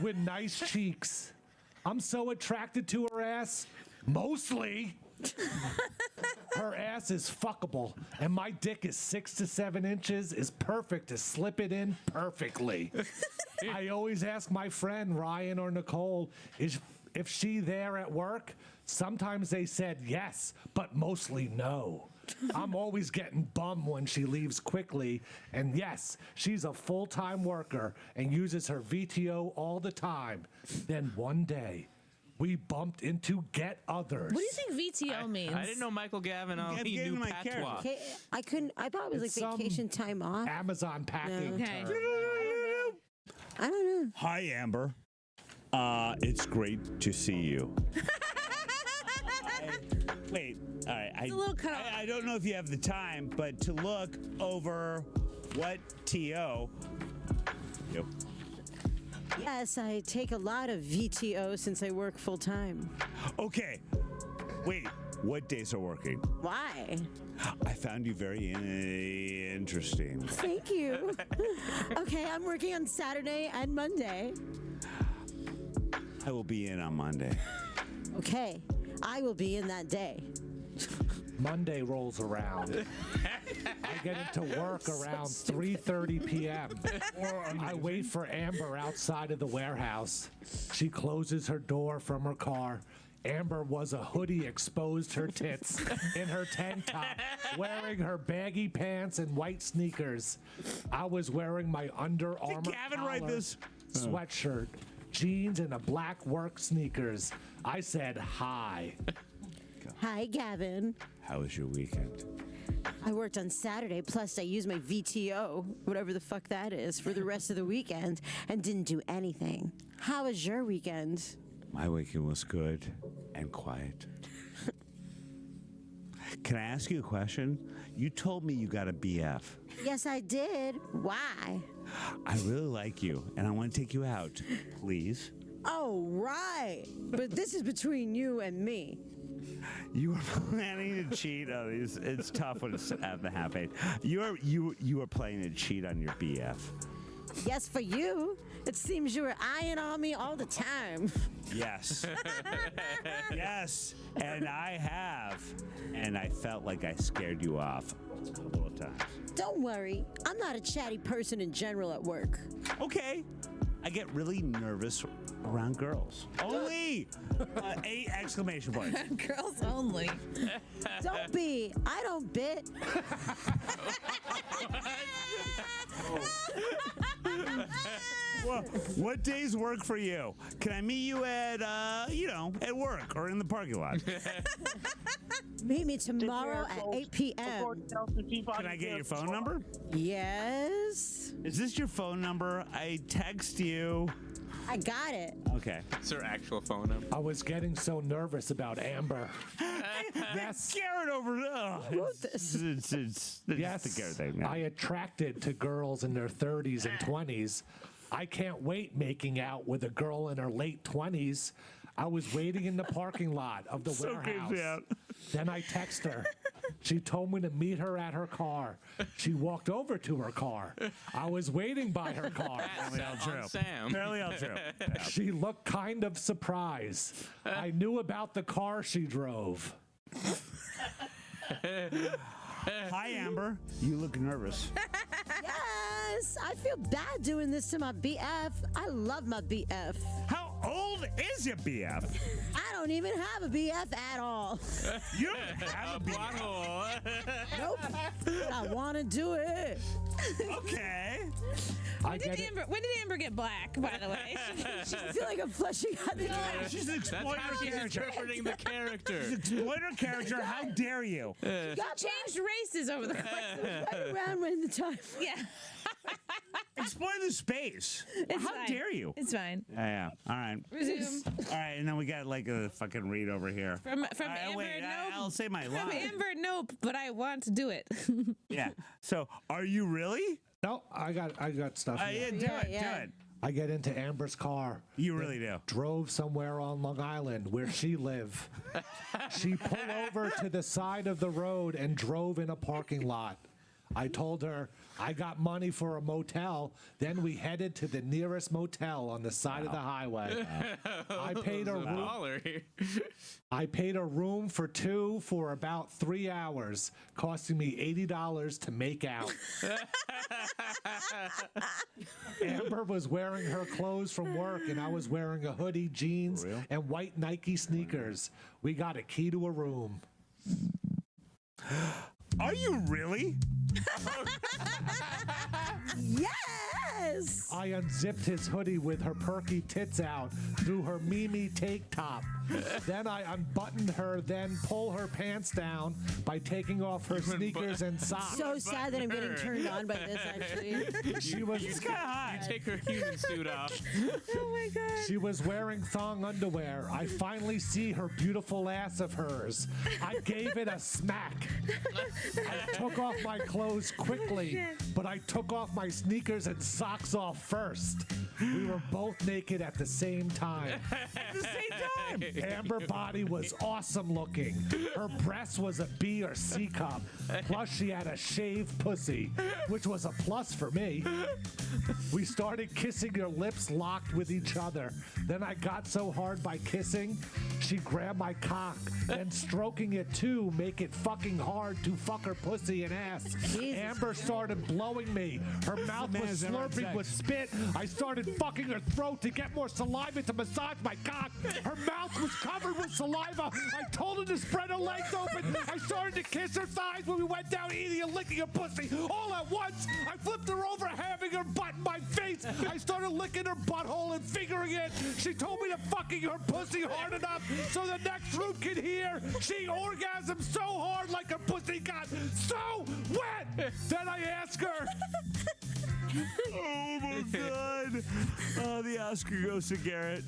S6: with nice cheeks. I'm so attracted to her ass, mostly. Her ass is fuckable, and my dick is 6 to 7 inches, is perfect to slip it in perfectly. I always ask my friend Ryan or Nicole, if she there at work? Sometimes they said yes, but mostly no. I'm always getting bummed when she leaves quickly, and yes, she's a full-time worker and uses her VTO all the time. Then one day, we bumped into Get Others.
S1: What do you think VTO means?
S10: I didn't know Michael Gavin.
S8: Get
S10: He knew
S8: my
S10: patois.
S9: Okay, I thought it was
S6: It's
S9: like
S6: some
S9: vacation time off.
S6: Amazon packing
S1: Okay.
S6: term.
S9: I don't know.
S8: Hi, Amber. It's great to see you. Wait, all right.
S1: It's a little cut off.
S8: I don't know if you have the time, but to look over what TO. Yep.
S9: Yes, I take a lot of VTO since I work full time.
S8: Okay. Wait, what days are working?
S9: Why?
S8: I found you very interesting.
S9: Thank you. Okay, I'm working on Saturday and Monday.
S8: I will be in on Monday.
S9: Okay, I will be in that day.
S6: Monday rolls around. I get into work around 3:30 p.m. I wait for Amber outside of the warehouse. She closes her door from her car. Amber was a hoodie, exposed her tits in her tank top, wearing her baggy pants and white sneakers. I was wearing my Under Armour
S8: Gavin write this?
S6: sweatshirt, jeans, and a black work sneakers. I said hi.
S9: Hi, Gavin.
S8: How was your weekend?
S9: I worked on Saturday, plus I used my VTO, whatever the fuck that is, for the rest of the weekend and didn't do anything. How was your weekend?
S8: My weekend was good and quiet. Can I ask you a question? You told me you got a BF.
S9: Yes, I did. Why?
S8: I really like you, and I want to take you out. Please?
S9: Oh, right. But this is between you and me.
S8: You were planning to cheat on these. It's tough when it's at the half eight. You were planning to cheat on your BF.
S9: Yes, for you. It seems you were eyeing on me all the time.
S8: Yes. Yes, and I have. And I felt like I scared you off a couple of times.
S9: Don't worry. I'm not a chatty person in general at work.
S8: Okay. I get really nervous around girls. Only 8 exclamation points.
S1: Girls only.
S9: Don't be. I don't bit.
S8: Well, what days work for you? Can I meet you at, at work or in the parking lot?
S9: Meet me tomorrow at 8 p.m.
S8: Can I get your phone number?
S9: Yes.
S8: Is this your phone number? I text you.
S9: I got it.
S8: Okay.
S10: It's her actual phone number.
S6: I was getting so nervous about Amber.
S8: Yes. Garrett over.
S9: wrote this?
S8: It's
S6: Yes,
S8: the Garrett thing.
S6: I attracted to girls in their 30s and 20s. I can't wait making out with a girl in her late 20s. I was waiting in the parking lot of the warehouse. Then I text her. She told me to meet her at her car. She walked over to her car. I was waiting by her car.
S8: Apparently all true.
S10: Sam.
S8: Apparently all true. Yeah.
S6: She looked kind of surprised. I knew about the car she drove.
S8: Hi, Amber. You look nervous.
S9: Yes. I feel bad doing this to my BF. I love my BF.
S8: How old is your BF?
S9: I don't even have a BF at all.
S8: You don't have a BF.
S9: Nope. But I want to do it.
S8: Okay.
S1: When did Amber get black, by the way?
S9: I feel like I'm fleshing out the
S8: She's an
S10: That's
S8: exploiter
S10: how she's
S8: character.
S10: interpreting the character.
S8: She's an exploiter character. How dare you?
S1: Changed races over the course of
S9: right around when the time.
S1: Yeah.
S8: Explore the space.
S1: It's
S8: How
S1: fine.
S8: dare you?
S1: It's fine.
S8: Yeah. All right.
S1: Resume.
S8: All right, and then we got like a fucking read over here.
S1: From
S8: Amber,
S1: Amber, nope.
S8: I'll say my
S1: From
S8: line.
S1: Amber, nope, but I want to do it.
S8: Yeah. So, are you really?
S6: No, I got stuff.
S8: Yeah, do it.
S6: I get into Amber's car.
S8: You really do.
S6: Drove somewhere on Long Island where she lived. She pulled over to the side of the road and drove in a parking lot. I told her I got money for a motel. Then we headed to the nearest motel on the side of the highway. I paid a room. I paid a room for 2 for about 3 hours, costing me $80 to make out. Amber was wearing her clothes from work, and I was wearing a hoodie, jeans, and white Nike sneakers. We got a key to a room.
S8: Are you really?
S9: Yes. Yes.
S6: I unzipped his hoodie with her perky tits out through her Mimi take top. Then I unbuttoned her, then pull her pants down by taking off her sneakers and socks.
S9: So sad that I'm getting turned on by this, actually.
S6: She was
S10: You take her human suit off.
S1: Oh my god.
S6: She was wearing thong underwear. I finally see her beautiful ass of hers. I gave it a smack. I took off my clothes quickly, but I took off my sneakers and socks off first. We were both naked at the same time.
S8: At the same time.
S6: Amber body was awesome looking. Her breast was a B or C cup. Plus she had a shaved pussy, which was a plus for me. We started kissing, her lips locked with each other. Then I got so hard by kissing, she grabbed my cock, then stroking it too, make it fucking hard to fuck her pussy and ass. Amber started blowing me. Her mouth was slurping with spit. I started fucking her throat to get more saliva to massage my cock. Her mouth was covered with saliva. I told her to spread her legs open. I started to kiss her thighs when we went down eating and licking her pussy. All at once, I flipped her over, having her butt in my face. I started licking her butthole and fingering it. She told me to fucking her pussy hard enough so the next room could hear. She orgasmed so hard like her pussy got so wet. Then I asked her.
S8: Oh my God! Oh, the Oscar goes to Garrett.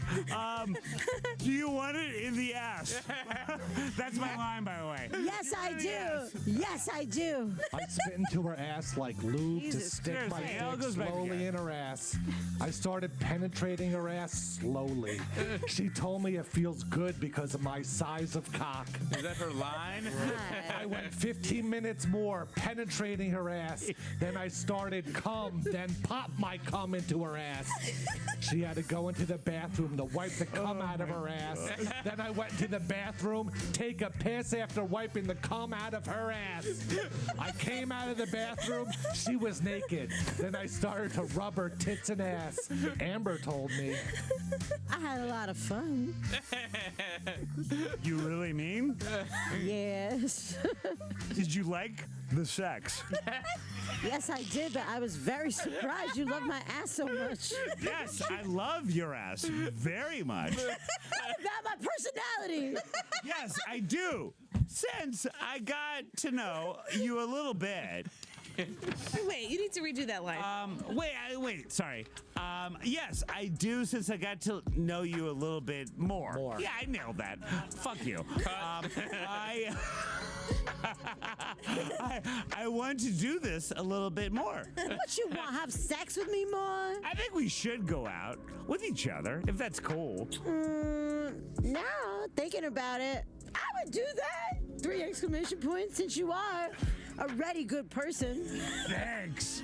S8: Do you want it in the ass? That's my line, by the way.
S9: Yes, I do. Yes, I do.
S6: I spit into her ass like lube to
S9: Jesus
S6: stick my
S8: Christ. It all
S6: dick
S8: goes back
S6: slowly
S8: together.
S6: in her ass. I started penetrating her ass slowly. She told me it feels good because of my size of cock.
S10: Is that her line?
S6: I went 15 minutes more penetrating her ass. Then I started cum, then popped my cum into her ass. She had to go into the bathroom to wipe the cum out of her ass. Then I went to the bathroom, take a piss after wiping the cum out of her ass. I came out of the bathroom, she was naked. Then I started to rub her tits and ass. Amber told me.
S9: I had a lot of fun.
S8: You really mean?
S9: Yes.
S8: Did you like the sex?
S9: Yes, I did, but I was very surprised you love my ass so much.
S8: Yes, I love your ass very much.
S9: What about my personality?
S8: Yes, I do. Since I got to know you a little bit.
S1: Wait, you need to redo that line.
S8: Wait, sorry. Yes, I do, since I got to know you a little bit more. Yeah, I nailed that. Fuck you. I want to do this a little bit more.
S9: What, you want to have sex with me more?
S8: I think we should go out with each other, if that's cool.
S9: Now, thinking about it, I would do that. 3 exclamation points, since you are a ready good person.
S8: Thanks.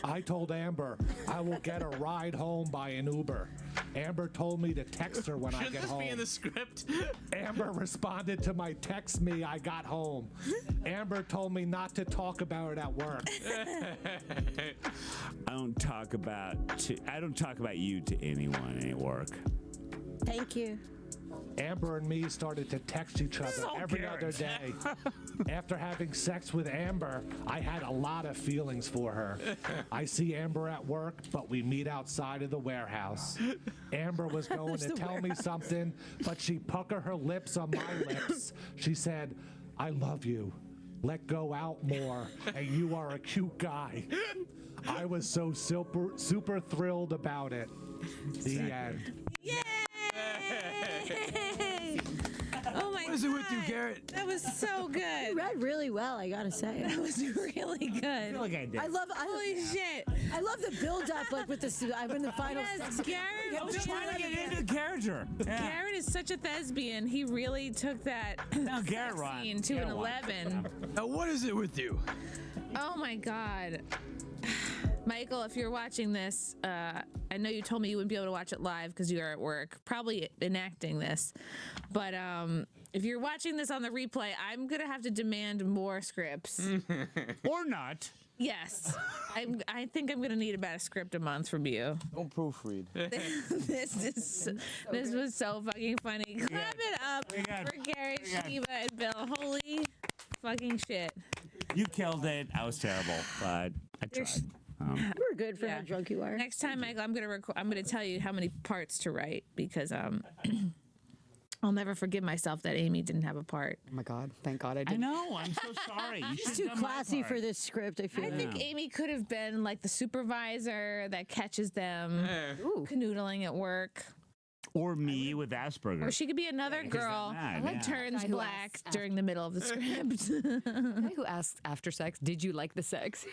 S6: I told Amber I will get a ride home by an Uber. Amber told me to text her when I
S10: Shouldn't
S6: get
S10: this
S6: home.
S10: be in the script?
S6: Amber responded to my text me I got home. Amber told me not to talk about it at work.
S8: I don't talk about you to anyone at work.
S9: Thank you.
S6: Amber and me started to text each other
S8: all
S6: every
S8: Garrett.
S6: other day. After having sex with Amber, I had a lot of feelings for her. I see Amber at work, but we meet outside of the warehouse. Amber was going to tell me something, but she puckered her lips on my lips. She said, "I love you. Let go out more, and you are a cute guy." I was so super thrilled about it. The end.
S1: Yay! Oh my god. What is it with you, Garrett? That was so good.
S9: You read really well, I gotta say.
S1: That was really good.
S8: I feel like I did.
S1: Holy shit.
S9: I love the build up, like with the. I'm in the final.
S1: Yes, Garrett.
S8: I was trying to get into the character. Yeah.
S1: Garrett is such a thespian. He really took that
S8: Garrett won.
S1: scene to an
S8: Garrett won.
S1: 11.
S14: Now, what is it with you?
S1: Oh my god. Michael, if you're watching this, I know you told me you wouldn't be able to watch it live because you are at work, probably enacting this. But if you're watching this on the replay, I'm going to have to demand more scripts.
S8: Or not.
S1: Yes. I think I'm going to need about a script a month from you.
S14: Don't proofread.
S1: This was so fucking funny. Clap it up for Gary, Shiva, and Bill. Holy fucking shit.
S8: You killed it. I was terrible, but I tried.
S9: You were good for how drunk you are.
S1: Next time, Michael, I'm gonna tell you how many parts to write because I'll never forgive myself that Amy didn't have a part.
S12: Oh my God! Thank God I did.
S8: I know. I'm so sorry. You
S9: She's too classy for this script. I feel.
S1: I think Amy could have been like the supervisor that catches them canoodling at work.
S8: Or me with Asperger's.
S1: Or she could be another girl who turns
S12: Guy who
S1: black
S12: asks
S1: during the middle of the script.
S12: The guy who asks after sex, "Did you like the sex?"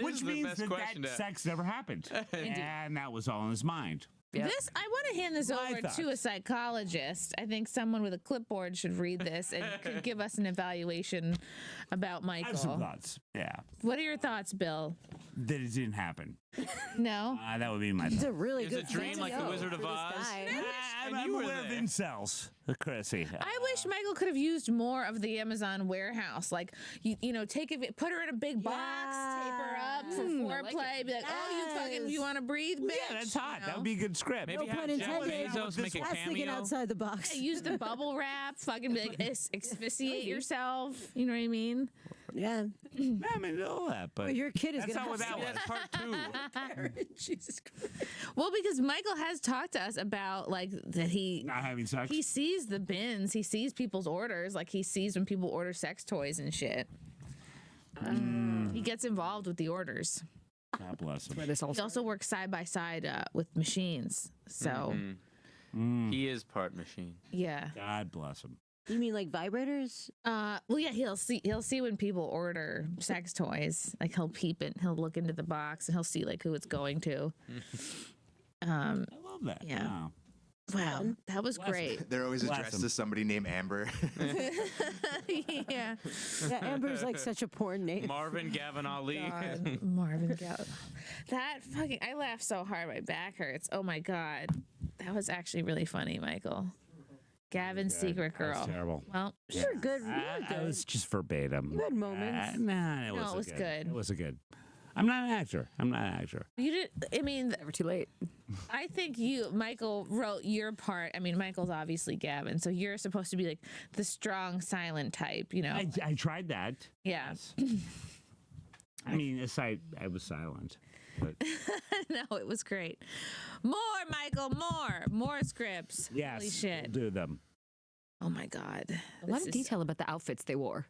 S8: Which means
S10: best
S8: that
S10: question to-
S8: sex never happened. And that was all in his mind.
S1: This I want to hand this
S8: My
S1: over to
S8: thoughts.
S1: a psychologist. I think someone with a clipboard should read this and could give us an evaluation about
S8: I have some
S1: Michael.
S8: thoughts. Yeah.
S1: What are your thoughts, Bill?
S8: That it didn't happen.
S1: No.
S8: That would be my
S9: It's
S8: thought.
S9: a really
S10: It's a
S9: good
S10: dream like the
S9: CTO
S10: Wizard of
S9: for this
S10: Oz.
S9: guy.
S8: I'm aware of incels, Chrissy.
S1: I wish Michael could have used more of the Amazon warehouse. Like, you know, put her in a big box, tape her up for foreplay. Be like, you want to breathe, bitch?
S8: Yeah, that's hot.
S1: You know?
S8: That would be a good script.
S10: Maybe
S9: No
S10: have
S9: pun
S10: Jeff
S9: intended.
S10: Bezos make a
S9: That's thinking
S10: cameo.
S9: outside the box.
S1: Yeah, use the bubble wrap. Fucking be like, asphyxiate yourself. You know what I mean?
S9: Yeah.
S8: I mean, all that, but
S9: Well, your kid is
S8: that's
S9: gonna
S8: not what
S9: have
S8: that
S9: to-
S8: was.
S10: That's part 2.
S9: Jesus Christ.
S1: Well, because Michael has talked to us about like that he
S8: Not having sex.
S1: he sees the bins, he sees people's orders, like he sees when people order sex toys and shit. He gets involved with the orders.
S8: God bless him.
S12: Where this all
S1: He also works side by side with machines. So
S10: He is part machine.
S1: yeah.
S8: God bless him.
S9: You mean like vibrators?
S1: Well, yeah, he'll see when people order sex toys. Like he'll peep it, he'll look into the box, and he'll see like who it's going to.
S8: I love that.
S1: Yeah. Wow, that was great.
S4: They're always
S8: Bless
S4: addressed
S8: him.
S4: to somebody named Amber.
S1: Yeah.
S9: Yeah, Amber's like such a porn name.
S10: Marvin Gavin Ali.
S1: God, Marvin Gaye. That fucking, I laughed so hard my back hurts. Oh my God. That was actually really funny, Michael. Gavin's secret
S8: That was
S1: girl.
S8: terrible.
S1: Well,
S9: You were good. You were
S8: I
S9: good.
S8: was just verbatim.
S9: You had moments.
S8: Nah, it
S1: No,
S8: wasn't
S1: it was good.
S8: It wasn't good. I'm not an actor.
S1: you did. I mean,
S12: never too late.
S1: I think Michael wrote your part. I mean, Michael's obviously Gavin, so you're supposed to be like the strong, silent type, you know?
S8: I tried that.
S1: Yeah.
S8: I mean, aside, I was silent. But
S1: No, it was great. More, Michael, more scripts.
S8: yes,
S1: Holy shit.
S8: we'll do them.
S1: Oh my God.
S12: A lot of detail about the outfits they wore.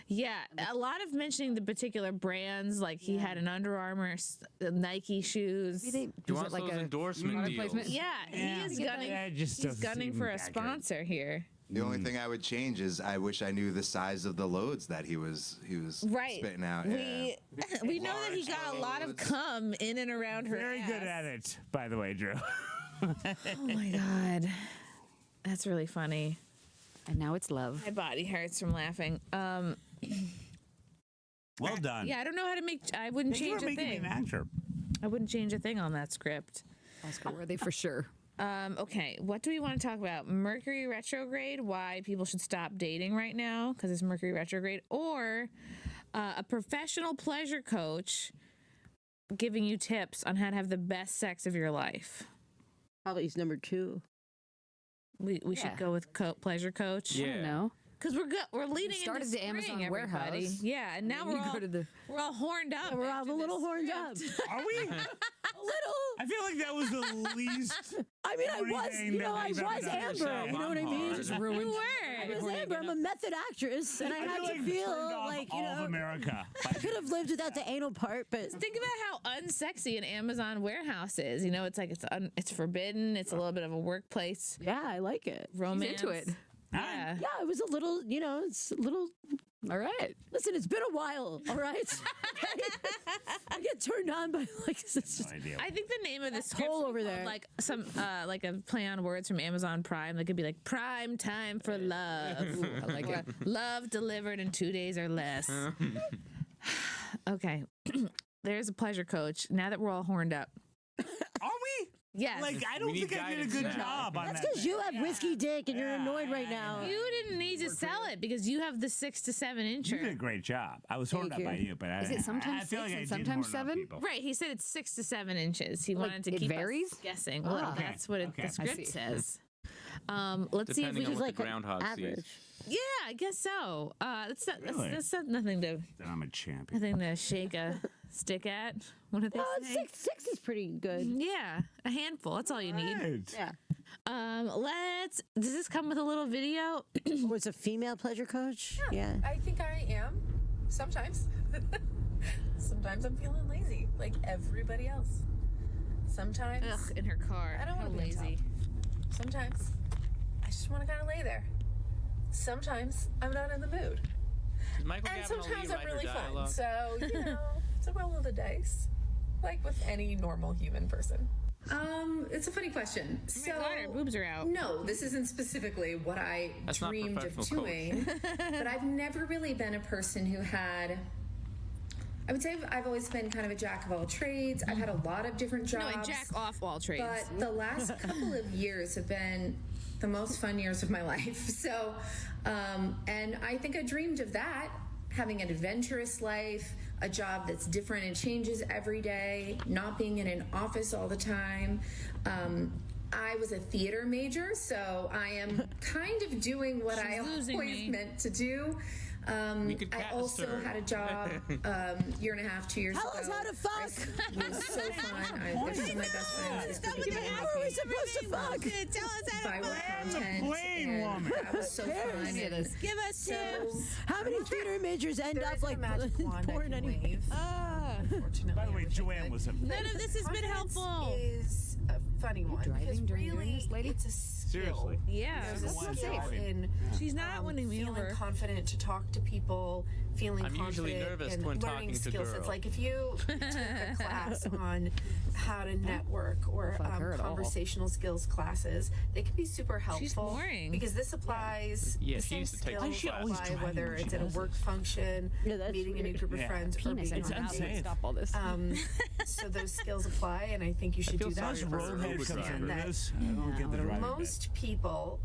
S1: Yeah, a lot of mentioning the particular brands. Like he had an Under Armour, Nike shoes.
S10: He wants those endorsement deals.
S1: Yeah, he is gunning. He's gunning for a sponsor here.
S4: The only thing I would change is I wish I knew the size of the loads that he was
S1: Right.
S4: spitting out.
S1: We know that he got a lot of cum in and around her.
S8: Very good at it, by the way, Drew.
S1: Oh my God, that's really funny.
S12: And now it's love.
S1: My body hurts from laughing.
S8: Well done.
S1: Yeah, I don't know how to make. I wouldn't
S8: Thank you
S1: change
S8: for
S1: a
S8: making me
S1: thing.
S8: an actor.
S1: I wouldn't change a thing on that script.
S12: Oscar worthy for sure.
S1: Okay, what do we want to talk about? Mercury retrograde, why people should stop dating right now because it's Mercury retrograde, or a professional pleasure coach giving you tips on how to have the best sex of your life.
S9: Probably he's number 2.
S1: We should go with pleasure coach.
S12: I don't know.
S1: Because we're leading
S12: started
S1: into
S12: the
S1: spring,
S12: Amazon
S1: everybody.
S12: warehouse.
S1: Yeah, and now
S12: then you
S1: we're
S12: go to the-
S1: all horned up.
S9: We're all a little horned up.
S8: Are we?
S9: A little.
S8: I feel like that was the least.
S9: I mean, I was,
S8: Everything
S9: you know,
S8: that
S9: I
S8: we've
S9: was
S8: ever done
S9: Amber.
S10: yourself,
S9: You know what I
S10: I'm
S9: mean?
S10: hard.
S12: Just
S1: You
S12: ruined.
S1: were.
S9: I was Amber. I'm a method actress, and I had to
S8: Turned
S9: feel
S8: off
S9: like, you
S8: all of
S9: know,
S8: America.
S9: I could have lived without the anal part, but
S1: Think about how unsexy an Amazon warehouse is. You know, it's like it's forbidden. It's a little bit of a workplace
S9: yeah, I like it.
S1: romance.
S12: into it.
S1: Yeah.
S9: Yeah, it was a little, you know, it's a little.
S12: All right.
S9: Listen, it's been a while, all right? I get turned on by like it's just,
S8: No idea.
S1: I think the name of this
S9: That hole over there.
S1: like some like a play on words from Amazon Prime. That could be like prime time for love.
S12: I like it.
S1: Love delivered in 2 days or less. Okay, there's a pleasure coach. Now that we're all horned up,
S8: Are we?
S1: yes.
S8: Like, I don't
S10: We
S8: think
S10: need
S8: I did a
S10: guidance
S8: good
S10: now.
S8: job on
S9: that's
S8: that.
S9: because you have whiskey dick and you're annoyed right now.
S1: You didn't need to sell it because you have the 6 to 7
S8: You did a
S1: incher.
S8: great job. I was horned
S9: Thank
S8: up by
S9: you.
S8: you, but I,
S12: Is it sometimes
S8: I feel
S12: 6
S8: like I
S12: and
S8: did
S12: sometimes
S8: horn up
S12: 7?
S8: people.
S1: Right, he said it's 6 to 7 inches. He wanted to
S12: it
S1: keep
S12: varies?
S1: us guessing. Well,
S12: Ah.
S1: that's what
S8: Okay.
S1: the
S8: I
S1: script
S12: see.
S1: says. Let's see if we
S10: Depending on
S1: can
S10: what
S9: like
S10: the
S9: an
S10: groundhog
S9: average.
S10: sees.
S1: Yeah, I guess so.
S8: Really?
S1: That's not nothing to
S8: I'm a champion.
S1: nothing to shake a stick at. What did they say?
S9: Six is pretty good.
S1: Yeah, a handful. That's all you need.
S8: Right.
S9: Yeah.
S1: Does this come with a little video?
S9: Was a female pleasure coach? Yeah.
S15: I think I am. Sometimes. Sometimes I'm feeling lazy, like everybody else. Sometimes.
S1: Ugh, in her car.
S15: I don't want to be
S1: lazy.
S15: Sometimes I just want to kind of lay there. Sometimes I'm not in the mood.
S10: Is Michael
S15: And
S10: Gavin
S15: sometimes
S10: Lee
S15: I'm
S10: write her
S15: really fun.
S10: dialogue?
S15: So, it's a roll of the dice. Like with any normal human person. It's a funny question.
S1: Oh my God, her boobs are out.
S15: No, this isn't specifically what I
S10: That's not
S15: dreamed of
S10: professional
S15: doing. But I've never really been a person who had. I would say I've always been kind of a jack of all trades. I've had a lot of different jobs.
S1: No, a jack off all trades.
S15: But the last couple of years have been the most fun years of my life. So, and I think I dreamed of that, having an adventurous life, a job that's different and changes every day, not being in an office all the time. I was a theater major, so I am kind of doing what I always meant to do. I also had a job year and a half, 2 years ago.
S9: Tell us how to fuck.
S15: It was so fun. I was some of my best friends.
S9: How are we supposed to fuck?
S1: Tell us how to fuck.
S8: Plain woman.
S15: That was so fun. And
S1: Give us tips.
S9: How many theater majors end
S15: there
S9: up
S15: isn't
S9: like
S15: a magic wand I
S9: porn
S15: can
S9: anyway?
S15: wave. Unfortunately,
S8: By the
S15: I
S8: way,
S15: wish I
S8: Joanne
S15: could.
S8: was a.
S1: None of this has been
S15: Confidence
S1: helpful.
S15: Is a funny one
S12: driving
S15: because
S12: during
S15: really
S12: this, lady?
S15: it's a skill.
S8: Seriously.
S1: Yeah.
S15: There's a
S12: That's
S15: skill
S12: not safe.
S15: in
S1: She's not winning me
S15: feeling
S1: over.
S15: confident to talk to people, feeling
S10: I'm usually
S15: confident
S10: nervous
S15: and
S10: when
S15: learning
S10: talking to
S15: skill sets.
S10: girls.
S15: Like if you take a class on how to network or
S12: Fuck her at all.
S15: conversational skills classes, they can be super helpful.
S1: She's boring.
S15: Because this applies.
S10: Yeah,
S15: the
S10: she
S15: same
S10: used to take
S15: skills
S8: She always
S15: apply
S8: driving
S15: whether
S8: when she
S15: it's at a
S8: does
S15: work
S8: this.
S15: function,
S9: Yeah, that's
S15: meeting a new
S9: weird.
S15: group of
S8: Yeah.
S15: friends, or
S12: Penis.
S15: being
S12: It's
S15: on a
S12: unsafe.
S15: date.
S12: Stop all this.
S15: So those skills apply, and I think you should do that.
S8: Us
S15: first.
S8: roadhead comes
S15: Understand
S8: into
S15: that
S8: this. I don't get the driving bit.
S15: most people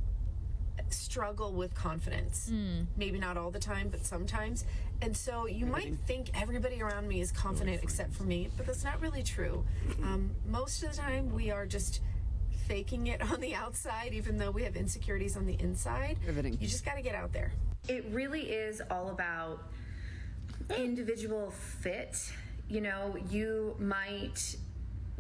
S15: struggle with confidence. Maybe not all the time, but sometimes. And so you might think everybody around me is confident except for me, but that's not really true. Most of the time, we are just faking it on the outside, even though we have insecurities on the inside.
S12: Riveting.
S15: You just got to get out there. It really is all about individual fit. You know, you might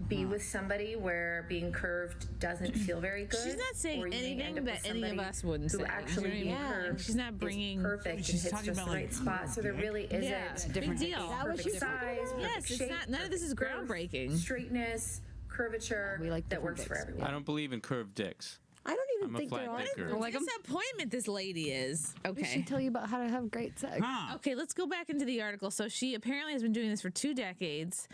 S15: be with somebody where being curved doesn't feel very good.
S1: She's not saying
S15: or you may end
S1: anything
S15: up
S1: that
S15: with
S1: any of
S15: somebody
S1: us wouldn't
S15: who
S1: say.
S15: actually
S1: Do you
S15: being
S1: know what I mean?
S15: curved
S1: She's not
S15: is
S1: bringing.
S15: perfect
S8: She's
S15: and hits
S8: talking
S15: just
S8: about,
S15: the
S8: like,
S15: right spot. So there really isn't
S1: Yeah,
S15: a
S1: big deal.
S9: Is that what
S15: perfect
S9: she's talking
S15: size,
S9: about?
S1: Yes,
S15: perfect
S1: it's
S15: shape,
S1: not. None of this is
S15: perfect girth,
S1: groundbreaking.
S15: straightness, curvature
S12: We like
S15: that
S12: different
S15: works for
S12: dicks.
S15: everyone.
S10: I don't believe in curved dicks.
S9: I don't even
S10: I'm a
S9: think there
S10: flat
S9: are.
S10: dicker.
S1: What
S12: like
S1: a
S12: 'em?
S1: disappointment this lady is.
S12: We should
S1: Okay.
S12: tell you about how to have great sex.
S8: Huh.
S1: Okay, let's go back into the article. So she apparently has been doing this for 2 decades.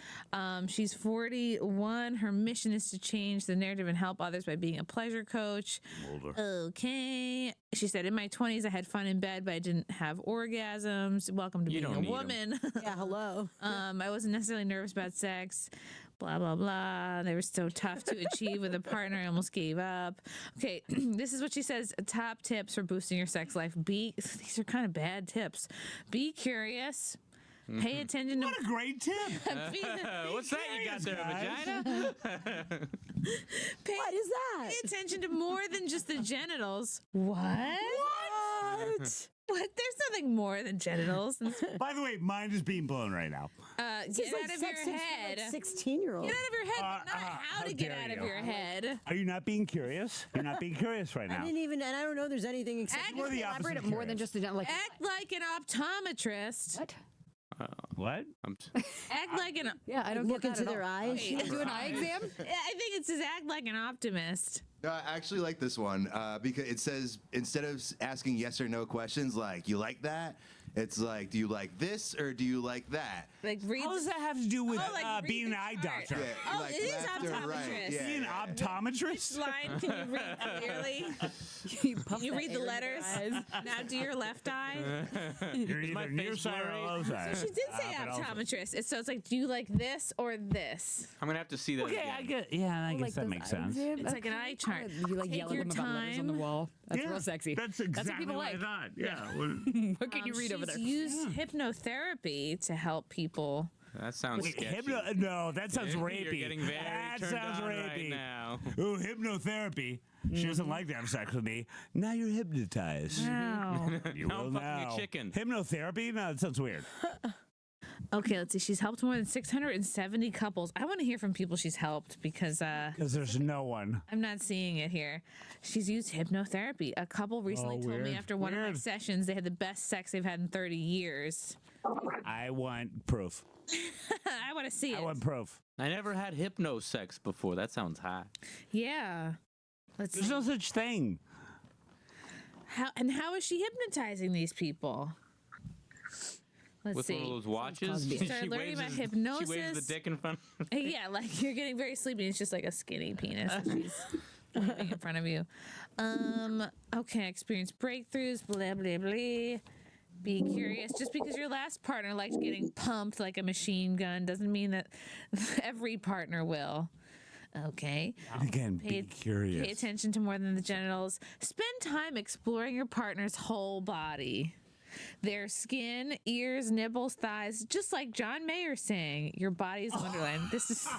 S1: She's 41. Her mission is to change the narrative and help others by being a pleasure coach.
S8: Older.
S1: Okay. She said, in my 20s, I had fun in bed, but I didn't have orgasms. Welcome to
S10: You
S1: being
S10: don't
S1: a
S10: need 'em.
S1: woman.
S9: Yeah, hello.
S1: I wasn't necessarily nervous about sex. Blah, blah, blah. They were so tough to achieve with a partner. I almost gave up. Okay, this is what she says. Top tips for boosting your sex life. These are kind of bad tips. Be curious. Pay attention to...
S8: What a great tip.
S10: What's that you got there, vagina?
S9: What is that?
S1: Pay attention to more than just the genitals. What?
S9: What?
S1: What? There's nothing more than genitals.
S8: By the way, mine is being blown right now.
S1: Get out of your head.
S9: 16-year-old.
S1: Get out of your head, but not how to get
S8: dare
S1: out of
S8: you.
S1: your head.
S8: Are you not being curious? You're not being curious right
S9: I
S8: now.
S9: didn't even, and I don't know there's anything except.
S1: Act,
S8: You're the opposite
S12: Elaborate
S8: of
S12: it more than
S8: curious.
S12: just the like.
S1: act like an optometrist.
S12: What?
S8: What?
S1: Act like an...
S12: Yeah, I don't
S9: Look
S12: get that
S9: into
S12: at
S9: their
S12: all.
S9: eyes.
S12: You do an eye exam?
S1: I think it says act like an optimist.
S4: No, I actually like this one because it says instead of asking yes or no questions like "you like that," it's like "do you like this or do you like that?"
S1: Like read.
S8: How does that have to do with
S1: like, read
S8: being an
S1: the
S8: eye
S1: chart.
S8: doctor?
S4: Yeah,
S1: Oh,
S4: like
S1: it is
S4: left or
S1: optometrist.
S4: right. Yeah,
S8: Being an
S4: yeah.
S8: optometrist?
S1: Line, can you read clearly? You read the letters. Now do your left eye.
S8: You're
S10: my
S8: either near
S10: face
S8: side or
S10: blurry?
S8: outside.
S1: She did say optometrist. So it's like, do you like this or this?
S10: I'm gonna have to see that
S8: Okay,
S10: again.
S8: I get. Yeah, I guess
S12: Like
S8: that
S12: those
S8: makes
S12: eye
S8: sense.
S12: exam?
S1: It's like an eye chart.
S12: You like
S1: Take
S12: yell at
S1: your
S12: them about letters on the
S1: time.
S12: wall. That's
S8: Yeah,
S12: real sexy.
S8: That's
S12: what
S8: exactly
S12: people
S8: what I
S12: like.
S8: thought. Yeah.
S12: What can you read over there?
S1: She's used hypnotherapy to help people
S10: That sounds
S8: Wait,
S10: sketchy.
S8: no, that sounds
S10: You're
S8: rapey.
S10: getting very
S8: that
S10: turned
S8: sounds
S10: on
S8: rapey.
S10: right now.
S8: Ooh, hypnotherapy. She doesn't like to have sex with me. Now you're hypnotized.
S1: Wow.
S8: You
S10: Now
S8: will
S10: I'm fucking
S8: now.
S10: a chicken.
S8: Hypnotherapy? No, that sounds weird.
S1: Okay, let's see. She's helped more than 670 couples. I want to hear from people she's helped because
S8: there's no one.
S1: I'm not seeing it here. She's used hypnotherapy. A couple recently told me
S8: weird.
S1: after one of my sessions they had the best sex they've had in 30 years.
S8: I want proof.
S1: I want to see it.
S8: I want proof.
S10: I never had hypno sex before. That sounds hot.
S1: Yeah. Let's
S8: There's
S1: see.
S8: no such thing.
S1: How is she hypnotizing these people? Let's
S10: With
S1: see.
S10: one of those watches.
S1: She started learning about
S10: She
S1: hypnosis.
S10: waves the dick in front.
S1: Yeah, like you're getting very sleepy. It's just like a skinny penis. that She's waving in front of you. Okay, experience breakthroughs. Blah blah blah. Be curious. Just because your last partner liked getting pumped like a machine gun doesn't mean that every partner will. Okay.
S8: Again, be curious.
S1: Pay attention to more than the genitals. Spend time exploring your partner's whole body. Their skin, ears, nipples, thighs, just like John Mayer saying, your body's a wonderland. This is so...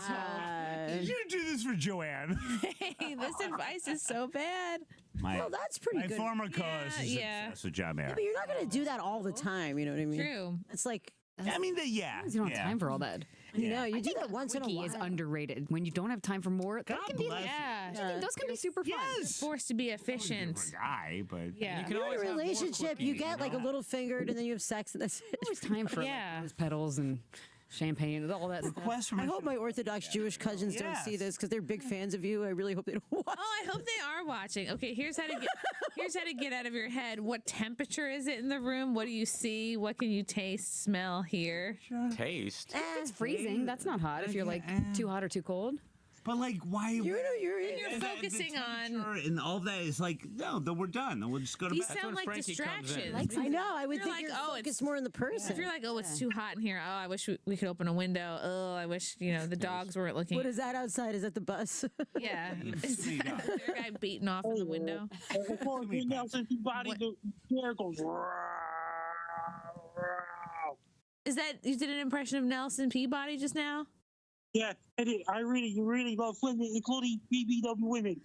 S8: Did you do this for Joanne?
S1: Hey, this advice is so bad.
S9: Well, that's pretty
S8: my
S9: good.
S8: former co-host is
S1: yeah.
S8: obsessed with John Mayer.
S9: Yeah, but you're not going to do that all the time. You know what I mean?
S1: True.
S9: It's like.
S8: I mean, yeah.
S12: You don't have time for all that.
S9: No, you do that once in a
S12: Quickie
S9: while.
S12: is underrated. When you don't have time for more, that can be
S8: bless
S1: Yeah.
S12: those can be super fun.
S1: You're forced to be efficient.
S8: Guy, but
S1: Yeah.
S10: You can
S9: You're in
S10: always
S9: a
S10: have more
S9: relationship, you
S10: quickies,
S9: get like a
S10: know?
S9: little fingered and then you have sex and that's it.
S12: There's time for
S1: Yeah.
S12: rose petals and champagne and all that stuff.
S9: I hope my Orthodox Jewish cousins don't see this because they're big fans of you. I really hope they don't watch.
S1: Oh, I hope they are watching. Okay, here's how to get out of your head. What temperature is it in the room? What do you see? What can you taste, smell, hear?
S10: Taste.
S12: If it's freezing, that's not hot. If you're like too hot or too cold.
S8: But like, why?
S1: You're focusing on.
S8: And all that is like, no, then we're done. Then we'll just go to
S1: These
S8: bed.
S1: sound like distractions.
S9: I know. I would
S1: You're
S9: think
S1: like,
S9: you're
S1: oh,
S9: focused more on the person.
S1: If you're like, oh, it's too hot in here. Oh, I wish we could open a window. Oh, I wish the dogs weren't looking.
S9: What is that outside? Is that the bus?
S1: Yeah. Is there a guy beating off in the window? Is that you did an impression of Nelson Peabody just now?
S16: Yeah, I did. I really love women, including BBW women.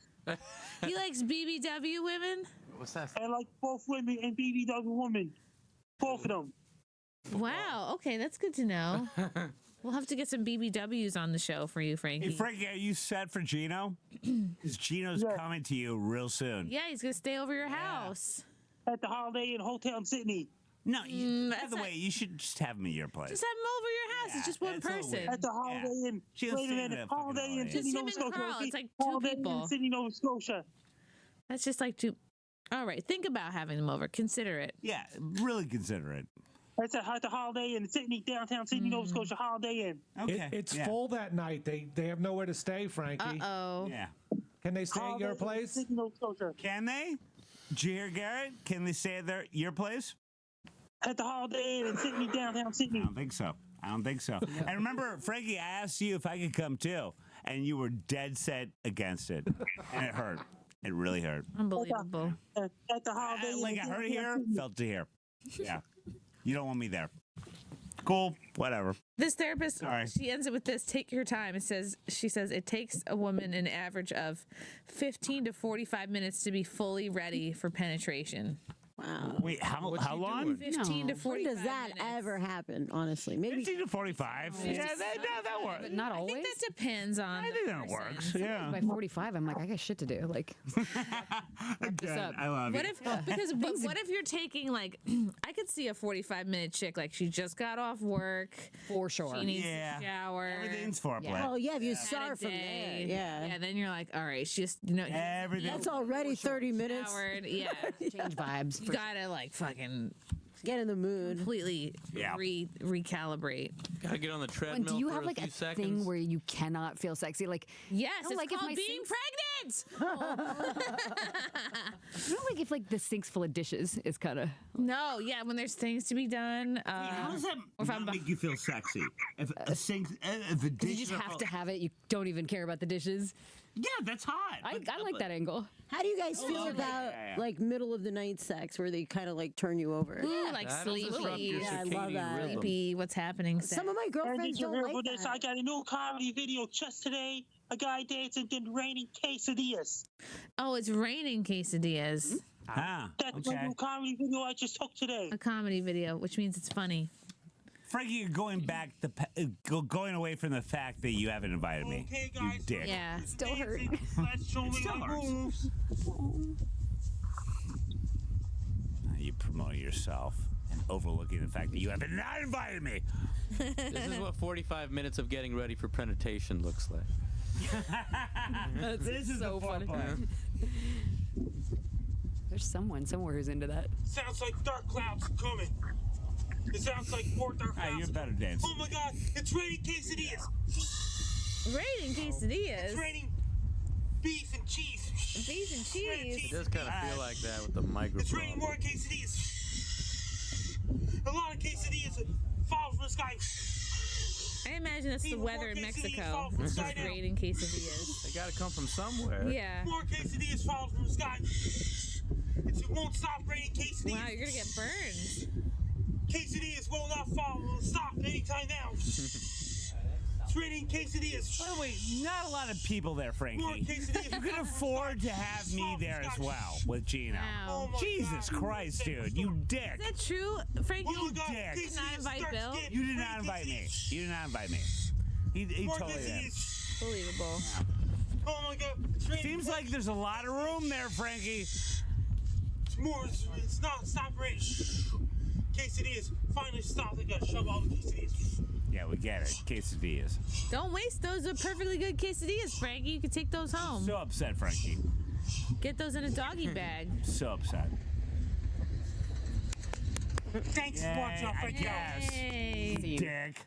S1: He likes BBW women?
S10: What's that?
S16: I like both women and BBW women. Both of them.
S1: Wow. Okay, that's good to know. We'll have to get some BBWs on the show for you, Frankie.
S8: Hey, Frankie, are you set for Gino? Because Gino's coming to you real soon.
S1: Yeah, he's gonna stay over your house.
S16: At the Holiday Inn Hotel in Sydney.
S8: No, by the way, you should just have him at your place.
S1: Just have him over your house. It's just one
S8: it's a little
S1: person.
S8: weird.
S16: At the Holiday Inn.
S8: She was
S16: Wait a
S8: staying
S16: minute.
S8: at fucking
S16: Holiday Inn
S8: Holiday Inn.
S16: Sydney,
S1: Just
S16: Nova
S1: him and
S16: Scotia.
S1: Carl. It's like two
S16: Holiday
S1: people.
S16: Inn Sydney, Nova Scotia.
S1: That's just like two. All right, think about having them over. Consider it.
S8: Yeah, really consider it.
S16: That's at the Holiday Inn Sydney, downtown Sydney, Nova Scotia. Holiday Inn.
S8: Okay.
S6: It's full that night. They have nowhere to stay, Frankie.
S1: Uh-oh.
S8: Yeah.
S6: Can they stay at your place?
S16: Sydney, Nova Scotia.
S8: Can they? Did you hear, Garrett? Can they stay at your place?
S16: At the Holiday Inn in Sydney, downtown Sydney.
S8: I don't think so. And remember, Frankie, I asked you if I could come too, and you were dead set against it, and it hurt. It really hurt.
S1: Unbelievable.
S16: At the Holiday Inn.
S8: Like I heard it here, felt to here. Yeah. You don't want me there. Cool. Whatever.
S1: This therapist,
S8: Sorry.
S1: she ends it with this: take your time. She says it takes a woman an average of 15 to 45 minutes to be fully ready for penetration.
S9: Wow.
S8: Wait, how long?
S1: 15 to 45
S9: When does that
S1: minutes.
S9: ever happen, honestly? Maybe
S8: 15 to 45. Yeah, that works.
S12: But not
S1: I
S12: always.
S1: think that depends on.
S8: I think that works. Yeah.
S12: By 45, I'm like, I got shit to do. Like,
S8: Again,
S12: up.
S8: I love
S1: What
S8: you.
S1: if what if you're taking like I could see a 45-minute chick like she just got off work
S12: for sure.
S1: she needs
S8: Yeah.
S1: to shower.
S8: Everything's foreplay.
S9: Oh yeah, if you
S1: had
S9: saw
S1: a
S9: her from there,
S1: day.
S9: yeah.
S1: Yeah, then you're like, all right, she just
S8: Everything.
S9: That's already 30 minutes.
S1: showered. Yeah,
S12: Change vibes.
S1: you gotta like fucking
S9: Get in the mood.
S1: completely
S8: Yeah.
S1: recalibrate.
S10: Gotta get on the
S12: And
S10: treadmill
S12: do you
S10: for
S12: have like
S10: few
S12: a
S10: seconds.
S12: thing where you cannot feel sexy? Like,
S1: Yes,
S12: No,
S1: it's
S12: like if
S1: called
S12: my
S1: being
S12: sinks-
S1: pregnant.
S12: you know, like if like the sink's full of dishes is kind of.
S1: No, yeah, when there's things to be done.
S8: How does that
S1: or if I'm
S8: not make you feel sexy? If a sink, if a
S12: You
S8: dish
S12: just have to have it. You don't even care about the dishes.
S8: Yeah, that's hot.
S12: I like that angle.
S9: How do you guys feel about like middle of the night sex where they kind of like turn you over?
S1: Ooh, like
S10: That'll disrupt
S1: sleepy.
S10: your
S9: Yeah, I love
S10: circadian
S9: that.
S10: rhythm.
S1: Sleepy. What's happening? Sex?
S9: Some of my girlfriends don't like
S16: this.
S9: that.
S16: I got a new comedy video just today. A guy dancing in raining quesadillas.
S1: Oh, it's raining quesadillas.
S8: Ah,
S16: That's my new comedy video I just took today.
S1: A comedy video, which means it's funny.
S8: Frankie, you're going back going away from the fact that you haven't invited me.
S16: Okay,
S8: You
S16: guys.
S8: dick.
S1: Yeah.
S12: Still hurt.
S16: Let's show me
S8: Still
S16: my
S8: hurts.
S16: moves.
S8: You promoting yourself and overlooking the fact that you haven't not invited me.
S10: This is what 45 minutes of getting ready for presentation looks like.
S8: This is
S12: so
S8: the fun
S12: funny.
S8: part.
S12: There's someone somewhere who's into that.
S16: Sounds like dark clouds are coming. It sounds like more dark
S8: Ah,
S16: clouds.
S8: you're better dancing.
S16: Oh my God! It's raining quesadillas.
S1: Raining quesadillas.
S16: It's raining beef and cheese.
S1: Beef and cheese.
S10: It does kind of feel like that with the
S16: It's
S10: microphone.
S16: raining more quesadillas. A lot of quesadillas fall from the sky.
S1: I imagine that's the
S16: Even
S1: weather
S16: more
S1: in
S16: quesadillas
S1: Mexico.
S16: fall from the
S1: It's
S16: sky
S1: just
S16: now.
S1: raining quesadillas.
S10: They gotta come from somewhere.
S1: Yeah.
S16: More quesadillas fall from the sky. It won't stop raining quesadillas.
S1: Wow, you're gonna get burned.
S16: Quesadillas will not fall. It will stop anytime now. It's raining quesadillas.
S8: By the way, not a lot of people there, Frankie.
S16: More quesadillas.
S8: You can afford to have me there as well with Gina.
S1: Wow.
S16: Oh my
S8: Jesus
S16: God.
S8: Christ, dude. You dick.
S1: Is that true, Frankie?
S16: Oh my God,
S8: dick.
S1: Did not
S16: quesadillas
S1: invite
S16: start
S1: Bill?
S16: to get
S8: You did not
S16: raining
S8: invite me.
S16: quesadillas.
S8: You did not invite me. He
S16: More
S8: totally did.
S16: quesadillas.
S1: Believable.
S16: Oh my God. It's raining
S8: Seems like there's a lot of room there, Frankie.
S16: It's more. It's not. Stop raining. Quesadillas finally stopped. They got to shove all the quesadillas.
S8: Yeah, we get it. Quesadillas.
S1: Don't waste those. Are perfectly good quesadillas, Frankie. You can take those home.
S8: So upset, Frankie.
S1: Get those in a doggy bag.
S8: So upset.
S16: Thanks for watching
S8: Yay,
S16: out,
S8: I
S16: Frankie.
S8: guess.
S1: Yay.
S8: Dick.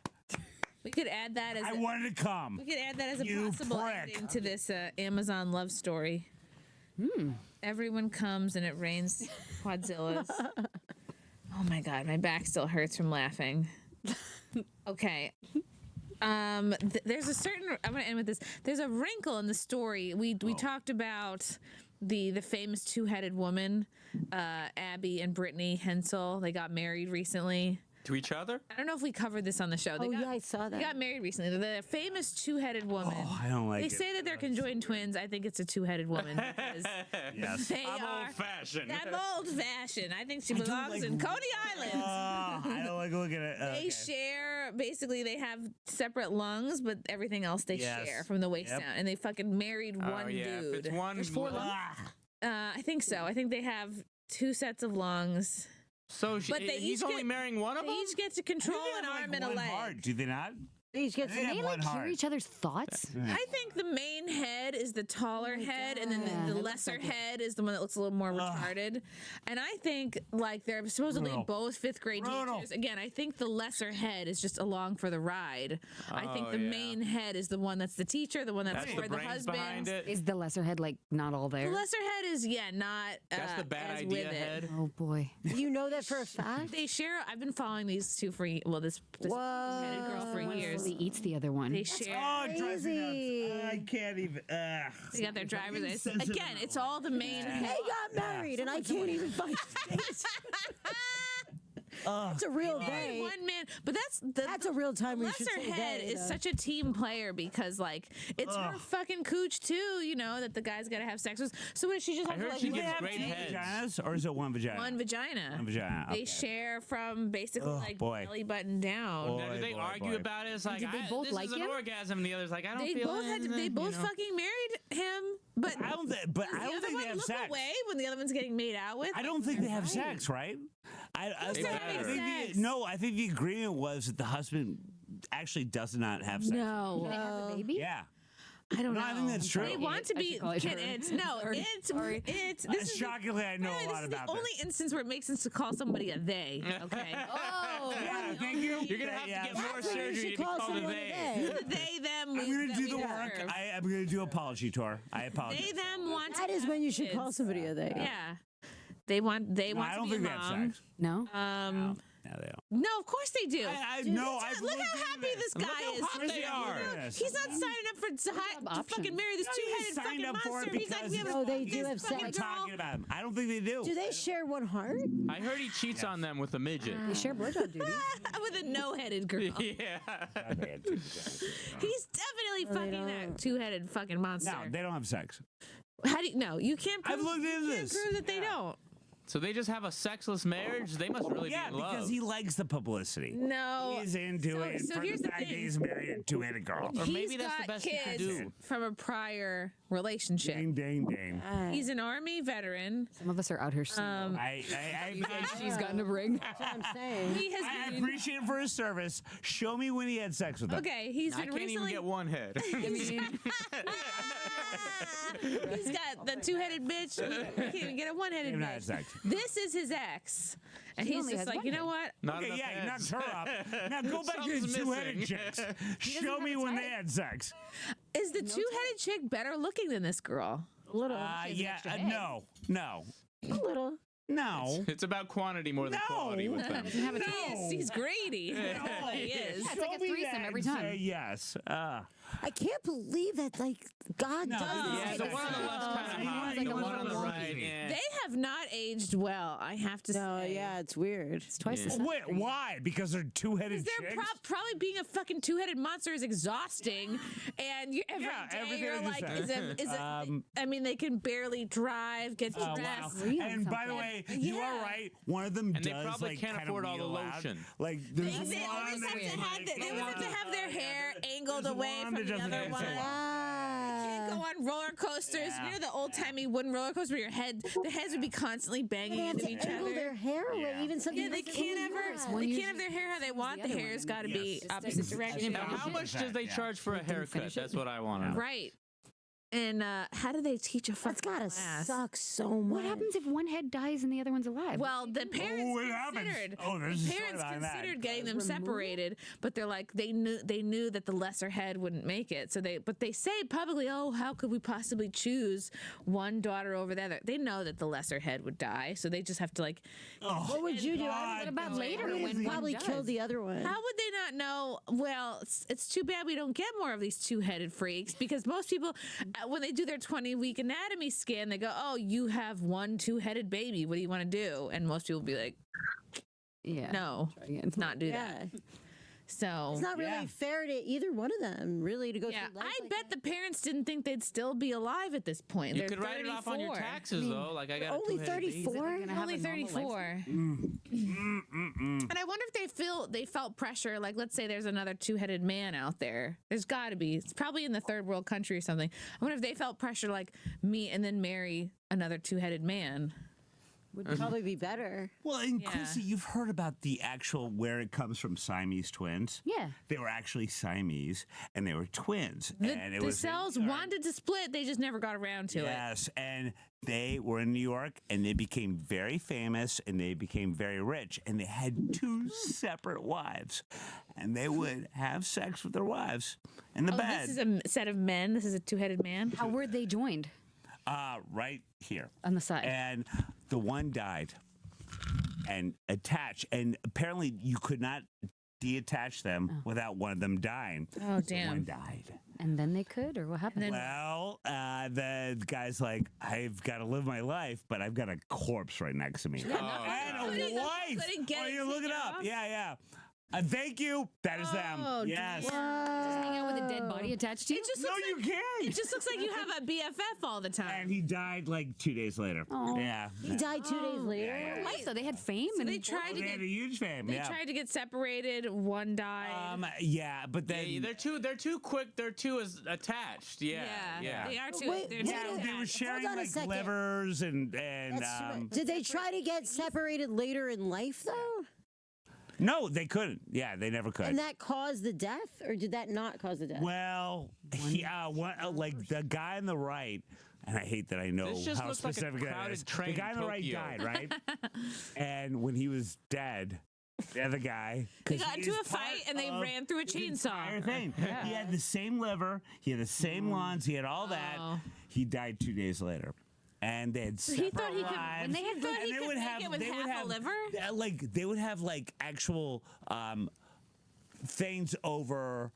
S1: We could add that as
S8: I wanted to come.
S1: we could add that as a
S8: You
S1: possible
S8: prick.
S1: ending to this Amazon love story. Everyone comes and it rains quadzillas. Oh my God, my back still hurts from laughing. Okay. There's a certain. I'm gonna end with this. There's a wrinkle in the story. We talked about the famous two-headed woman, Abby and Brittany Hensel. They got married recently.
S10: To each other?
S1: I don't know if we covered this on the show. They
S9: Oh,
S1: got,
S9: yeah, I saw
S1: They
S9: that.
S1: got married recently. The famous two-headed woman.
S8: Oh, I don't like
S1: They
S8: it.
S1: say that they're conjoined twins. I think it's a two-headed woman because
S8: Yes.
S1: they
S10: I'm
S1: are.
S10: old-fashioned.
S1: I'm old-fashioned. I think she
S8: don't
S1: belongs
S8: like-
S1: in Coney Island.
S8: I don't like looking at it.
S1: They share, basically, they have separate lungs, but everything else they
S8: Yes.
S1: share from the waist
S8: Yep.
S1: down. And they fucking married
S10: Oh,
S1: one
S10: yeah. If
S1: dude.
S10: it's one.
S12: There's four lungs.
S1: I think so. I think they have two sets of lungs.
S10: So she,
S1: But they
S10: he's
S1: each
S10: only
S1: get-
S10: marrying one of
S1: They
S10: them?
S1: each get to control an arm and a
S8: one
S1: leg.
S8: heart, do they not?
S9: They each get
S8: They
S9: some-
S8: have
S12: They
S8: one
S12: like hear
S8: heart.
S12: each other's thoughts.
S1: I think the main head is the taller head, and then
S12: God.
S1: the
S12: It looks
S1: lesser
S12: like it.
S1: head is the one that looks a little more retarded. And I think, like, they're supposedly
S8: Brutal.
S1: both fifth grade
S8: Brutal.
S1: teachers. Again, I think the lesser head is just along for the ride. I think
S10: Oh,
S1: the
S10: yeah.
S1: main head is the one that's the teacher, the one that's
S10: That's
S1: for
S10: the
S1: the
S10: brains
S1: husband.
S10: behind it.
S12: Is the lesser head like not all
S1: The
S12: there?
S1: lesser head is, not
S10: That's the bad
S1: as
S10: idea
S1: with it.
S10: head.
S12: Oh boy.
S9: You know that for a fact?
S1: They share. I've been following these two for this
S9: Whoa.
S1: headed girl for
S12: One
S1: years.
S12: fully eats the other one.
S1: They share.
S8: Oh, it drives me
S9: Crazy.
S8: nuts. I can't even.
S1: They got their driver's license.
S8: Insensitive.
S1: Again, it's all the main
S9: They
S1: head.
S9: got married, and I can't even find dates. It's a real day.
S1: One man, but
S9: That's a real time we should
S1: lesser
S9: say
S1: head
S9: day,
S1: is
S9: though.
S1: such a team player because like it's her fucking cooch too, that the guy's gotta have sex with. So what does she just
S10: I
S1: have to
S10: heard
S1: like
S10: she
S1: look
S10: gets
S1: at
S10: great
S1: him?
S10: heads.
S8: Vaginas, or is it one vagina?
S1: One vagina.
S8: One vagina.
S1: They
S8: okay.
S1: share from basically
S8: Oh,
S1: like
S8: boy.
S1: belly button down.
S8: Oh.
S10: Now, do they
S8: boy,
S10: argue
S8: boy.
S10: about it? It's like,
S12: Did they both
S10: this
S12: like
S10: is an
S12: him?
S10: orgasm, and the other's like, I don't
S1: They
S10: feel
S1: both had.
S10: anything,
S1: They both
S10: you know?
S1: fucking married him, but
S8: I don't. But
S1: does
S8: I
S1: the
S8: don't
S1: other
S8: think
S1: one
S8: they have
S1: look
S8: sex.
S1: away when the other one's getting made out with.
S8: I don't think they have sex, right?
S1: Who's
S10: They
S1: having
S10: better.
S1: sex?
S8: No, I think the agreement was that the husband actually does not have sex.
S1: No.
S12: Can they have a baby?
S8: Yeah.
S1: I don't
S8: No,
S1: know.
S8: I think that's true.
S1: They want to
S12: I
S1: be.
S12: should probably
S1: Can,
S12: turn.
S1: it's no.
S12: Sorry.
S1: It's
S12: Sorry.
S1: it's. This is
S8: Shockingly, I know
S1: by the way,
S8: a lot
S1: this
S8: about
S1: is the only
S8: this.
S1: instance where it makes sense to call somebody a they. Okay.
S12: Oh.
S8: Yeah, thank you.
S10: You're gonna have to get more
S9: That's what you
S10: surgery
S9: should
S10: to be
S9: call
S10: called a
S9: someone
S10: they.
S9: a day.
S1: They them.
S8: I'm going to do the work. I'm going to do apology tour. I apologize.
S1: They them want.
S9: That
S1: to
S9: is
S1: have
S9: when you should call
S1: kids.
S9: somebody a they.
S1: Yeah. They want. They
S8: No,
S1: want
S8: I
S1: to
S8: don't
S1: be a
S8: think they have
S1: mom.
S8: sex.
S12: No.
S8: No, they don't.
S1: No, of course they do.
S8: No,
S1: Dude,
S8: I've
S1: look
S8: looked
S1: how
S8: into
S1: happy
S8: this.
S1: this guy
S8: Look how
S1: is.
S8: hot they are.
S1: He's not signing up to fucking marry this
S8: No, he
S1: two-headed
S8: signed
S1: fucking
S8: up for
S1: monster.
S8: it
S1: He's like,
S8: because
S1: we have
S9: Oh, they
S1: this
S9: do have
S1: fucking
S9: sex.
S1: girl.
S8: Talking about him. I don't think they do.
S9: Do they share one heart?
S10: I heard he cheats on them with a midget.
S12: They share blowjob duties.
S1: With a no-headed girl.
S10: Yeah.
S1: He's definitely fucking that two-headed fucking monster.
S8: No, they don't have sex.
S1: How do you know? You can't prove,
S8: I've looked into
S1: you can't
S8: this.
S1: prove that they don't.
S10: So they just have a sexless marriage? They must really
S8: Yeah,
S10: be in love.
S8: because he likes the publicity.
S1: No.
S8: He's into it
S1: So
S8: for
S1: here's
S8: the
S1: the
S8: fact that
S1: thing.
S8: he's married a two-headed girl.
S10: Or maybe
S1: He's
S10: that's the
S1: got
S10: best he can
S1: kids
S10: do.
S1: from a prior relationship.
S8: Ding, ding, ding.
S1: He's an Army veteran.
S12: Some of us are out here single. She's gotten a ring.
S9: That's what I'm saying.
S1: He has
S8: I
S1: been,
S8: appreciate him for his service. Show me when he had sex with him.
S1: okay, he's
S10: I
S1: been
S10: can't even
S1: recently.
S10: get one head.
S1: He's got the two-headed bitch. He can't even get a one-headed
S8: Even had
S1: bitch.
S8: sex.
S1: This is his ex, and
S12: He
S1: he's
S12: only
S1: just
S12: has
S1: like,
S12: one
S1: you know
S12: head.
S1: what?
S10: Not
S8: Okay,
S10: enough
S8: yeah, he
S10: heads.
S8: knocked her up. Now go back to
S10: Something's
S8: the two-headed
S10: missing.
S8: chicks.
S12: doesn't
S8: Show
S12: have
S8: me
S12: a
S8: when
S12: type.
S8: they had sex.
S1: Is the two-headed chick better looking than this girl?
S9: A little.
S8: Yeah,
S12: extra head.
S8: no.
S9: A little.
S8: No.
S10: It's about quantity more than
S8: No.
S10: quality with them.
S12: Doesn't have a
S1: He
S12: type.
S1: is. He's greedy. That's what he is.
S12: Yeah, it's like a
S8: Show me
S12: threesome
S8: that
S12: every
S8: and
S12: time.
S8: say yes.
S9: I can't believe that, like, God
S8: No,
S9: does
S10: Yeah,
S9: this.
S10: the one on the left's kind of hot.
S12: like
S10: The
S12: a
S10: one
S12: little
S10: on the
S12: wonky.
S10: right, yeah.
S1: They have not aged well, I have to
S9: No,
S1: say.
S9: yeah, it's weird.
S12: It's twice
S10: Yeah.
S12: the size.
S8: Wait, why? Because they're two-headed
S1: They're
S8: chicks?
S1: probably being a fucking two-headed monster is exhausting, and you every
S8: Yeah,
S1: day
S8: everything
S1: you're
S8: I just
S1: like,
S8: said.
S1: I mean, they can barely drive, get
S8: Oh, wow.
S1: dressed.
S8: And by the way, you are
S1: Yeah.
S8: right. One of them
S10: And they
S8: does
S10: probably
S8: like
S10: can't
S8: kind
S10: afford
S8: of
S10: all the
S8: wheel out.
S10: lotion.
S8: Like there's
S1: They
S8: one
S1: always have
S8: that's
S1: to have
S8: like,
S1: they always have to have their hair angled
S8: There's
S1: away
S8: one
S1: from
S8: that
S1: the
S8: doesn't
S1: other
S8: have
S1: one.
S8: to-
S1: Can't go on roller coasters.
S8: Yeah.
S1: You know the old-timey wooden roller coaster where the heads would be constantly banging
S9: They have
S1: into
S9: to
S1: each
S9: angle
S1: other.
S9: their hair away,
S8: Yeah.
S9: even something.
S1: Yeah, they
S9: that's
S1: can't
S9: really
S1: ever.
S9: hard.
S12: One
S1: They
S12: usually
S1: can't have their hair how they want.
S12: the
S1: The
S12: other
S1: hair's
S12: one.
S1: got to be
S8: Yes.
S1: opposite direction.
S10: Now, how much does they
S8: Yeah.
S10: charge for a
S12: Didn't
S10: haircut?
S12: finish it.
S10: That's what I want to know.
S1: Right. And how do they teach a fucking
S9: That's gotta
S1: class?
S9: suck so much.
S12: What happens if one head dies and the other one's alive?
S1: Well, the parents
S8: it happens.
S1: considered.
S8: Oh, there's a story
S1: parents
S8: behind that.
S1: considered getting them
S12: Removal?
S1: separated, but they're like they knew that the lesser head wouldn't make it. So they say publicly, oh, how could we possibly choose one daughter over the other? They know that the lesser head would die, so they just have to like.
S9: What would you do?
S12: What about later
S9: I would
S12: when
S9: probably
S12: one
S9: kill
S12: does?
S9: the other one.
S1: How would they not know? Well, it's too bad we don't get more of these two-headed freaks because most people, when they do their 20-week anatomy scan, they go, "Oh, you have one two-headed baby. What do you want to do?" And most people be like,
S12: yeah.
S1: "No,
S12: Try again.
S1: not do
S9: Yeah.
S1: that." So
S9: It's not really
S8: Yeah.
S9: fair to either one of them, really, to go
S1: yeah,
S9: through life
S1: I
S9: like
S1: bet
S9: that.
S1: the parents didn't think they'd still be alive at this point.
S10: You
S1: They're
S10: could write it off on your
S1: 34.
S10: taxes, though. Like I got
S9: Only
S10: a two-headed baby.
S9: 34?
S12: Gonna have
S1: Only
S12: a normal
S1: 34. And I wonder if they felt pressure. Like, let's say there's another two-headed man out there. There's got to be. It's probably in the third world country or something. I wonder if they felt pressure, like me, and then marry another two-headed man.
S9: Would probably be better.
S8: Well, and
S1: Yeah.
S8: Chrissy, you've heard about the actual where it comes from Siamese twins.
S12: Yeah.
S8: They were actually Siamese, and they were twins. and it
S1: The
S8: was
S1: cells wanted to split. They just never got around to it.
S8: Yes, and they were in New York, and they became very famous, and they became very rich, and they had two separate wives, and they would have sex with their wives in the
S1: Oh,
S8: bed.
S1: this is a set of men. This is a two-headed man.
S12: How were they joined?
S8: Right here.
S12: On the side.
S8: And the one died and attached. And apparently you could not detach them without one of them dying.
S1: Oh,
S8: So
S1: damn.
S8: one died.
S12: And then they could, or what happened?
S8: Well, the guy's like, I've got to live my life, but I've got a corpse right next to me. And
S1: Couldn't-
S8: a wife.
S1: couldn't get
S8: Oh,
S1: it
S8: you look it
S1: taken
S8: up.
S1: off?
S8: Yeah. Thank you. That is them.
S1: Oh,
S8: Yes.
S12: Just hang out with a dead body attached to you?
S1: It just
S8: No,
S1: looks
S8: you
S1: like,
S8: can't.
S1: It just looks like you have a BFF all the time.
S8: And he died like 2 days later.
S12: Oh.
S8: Yeah.
S9: He died 2 days later.
S8: Yeah.
S12: Life, though. They had fame.
S1: So
S12: and
S1: they tried to
S8: They
S1: get
S8: had a huge fame.
S1: they
S8: Yeah.
S1: tried to get separated. One died.
S8: Yeah, but then
S10: Yeah, they're too quick. They're too attached. Yeah.
S1: They are too.
S9: Wait,
S1: they're
S8: yeah,
S1: too
S8: they were
S1: attached.
S8: sharing
S9: Hold on a
S8: like
S9: second.
S8: livers and
S9: That's true. Did they try to get separated later in life, though?
S8: no, they couldn't. Yeah, they never could.
S9: And that caused the death, or did that not cause the death?
S8: Well, like the guy on the right, and I hate that I know
S10: This just
S8: how
S10: looks like a
S8: specific that
S10: crowded
S8: is.
S10: train
S8: The guy
S10: in
S8: on the right
S10: Tokyo.
S8: died, right? And when he was dead, the other guy,
S1: They
S8: 'cause
S1: got
S8: he
S1: into
S8: is
S1: a fight
S8: part
S1: and they
S8: of
S1: ran through a
S8: this
S1: chainsaw.
S8: entire thing. He had the same liver, he had the same lungs, he had all that. He died 2 days later. and they had
S1: He
S8: separate
S1: thought he could.
S8: lives.
S1: When they had thought he
S8: And
S1: could make it with half a liver.
S8: They would have like actual things over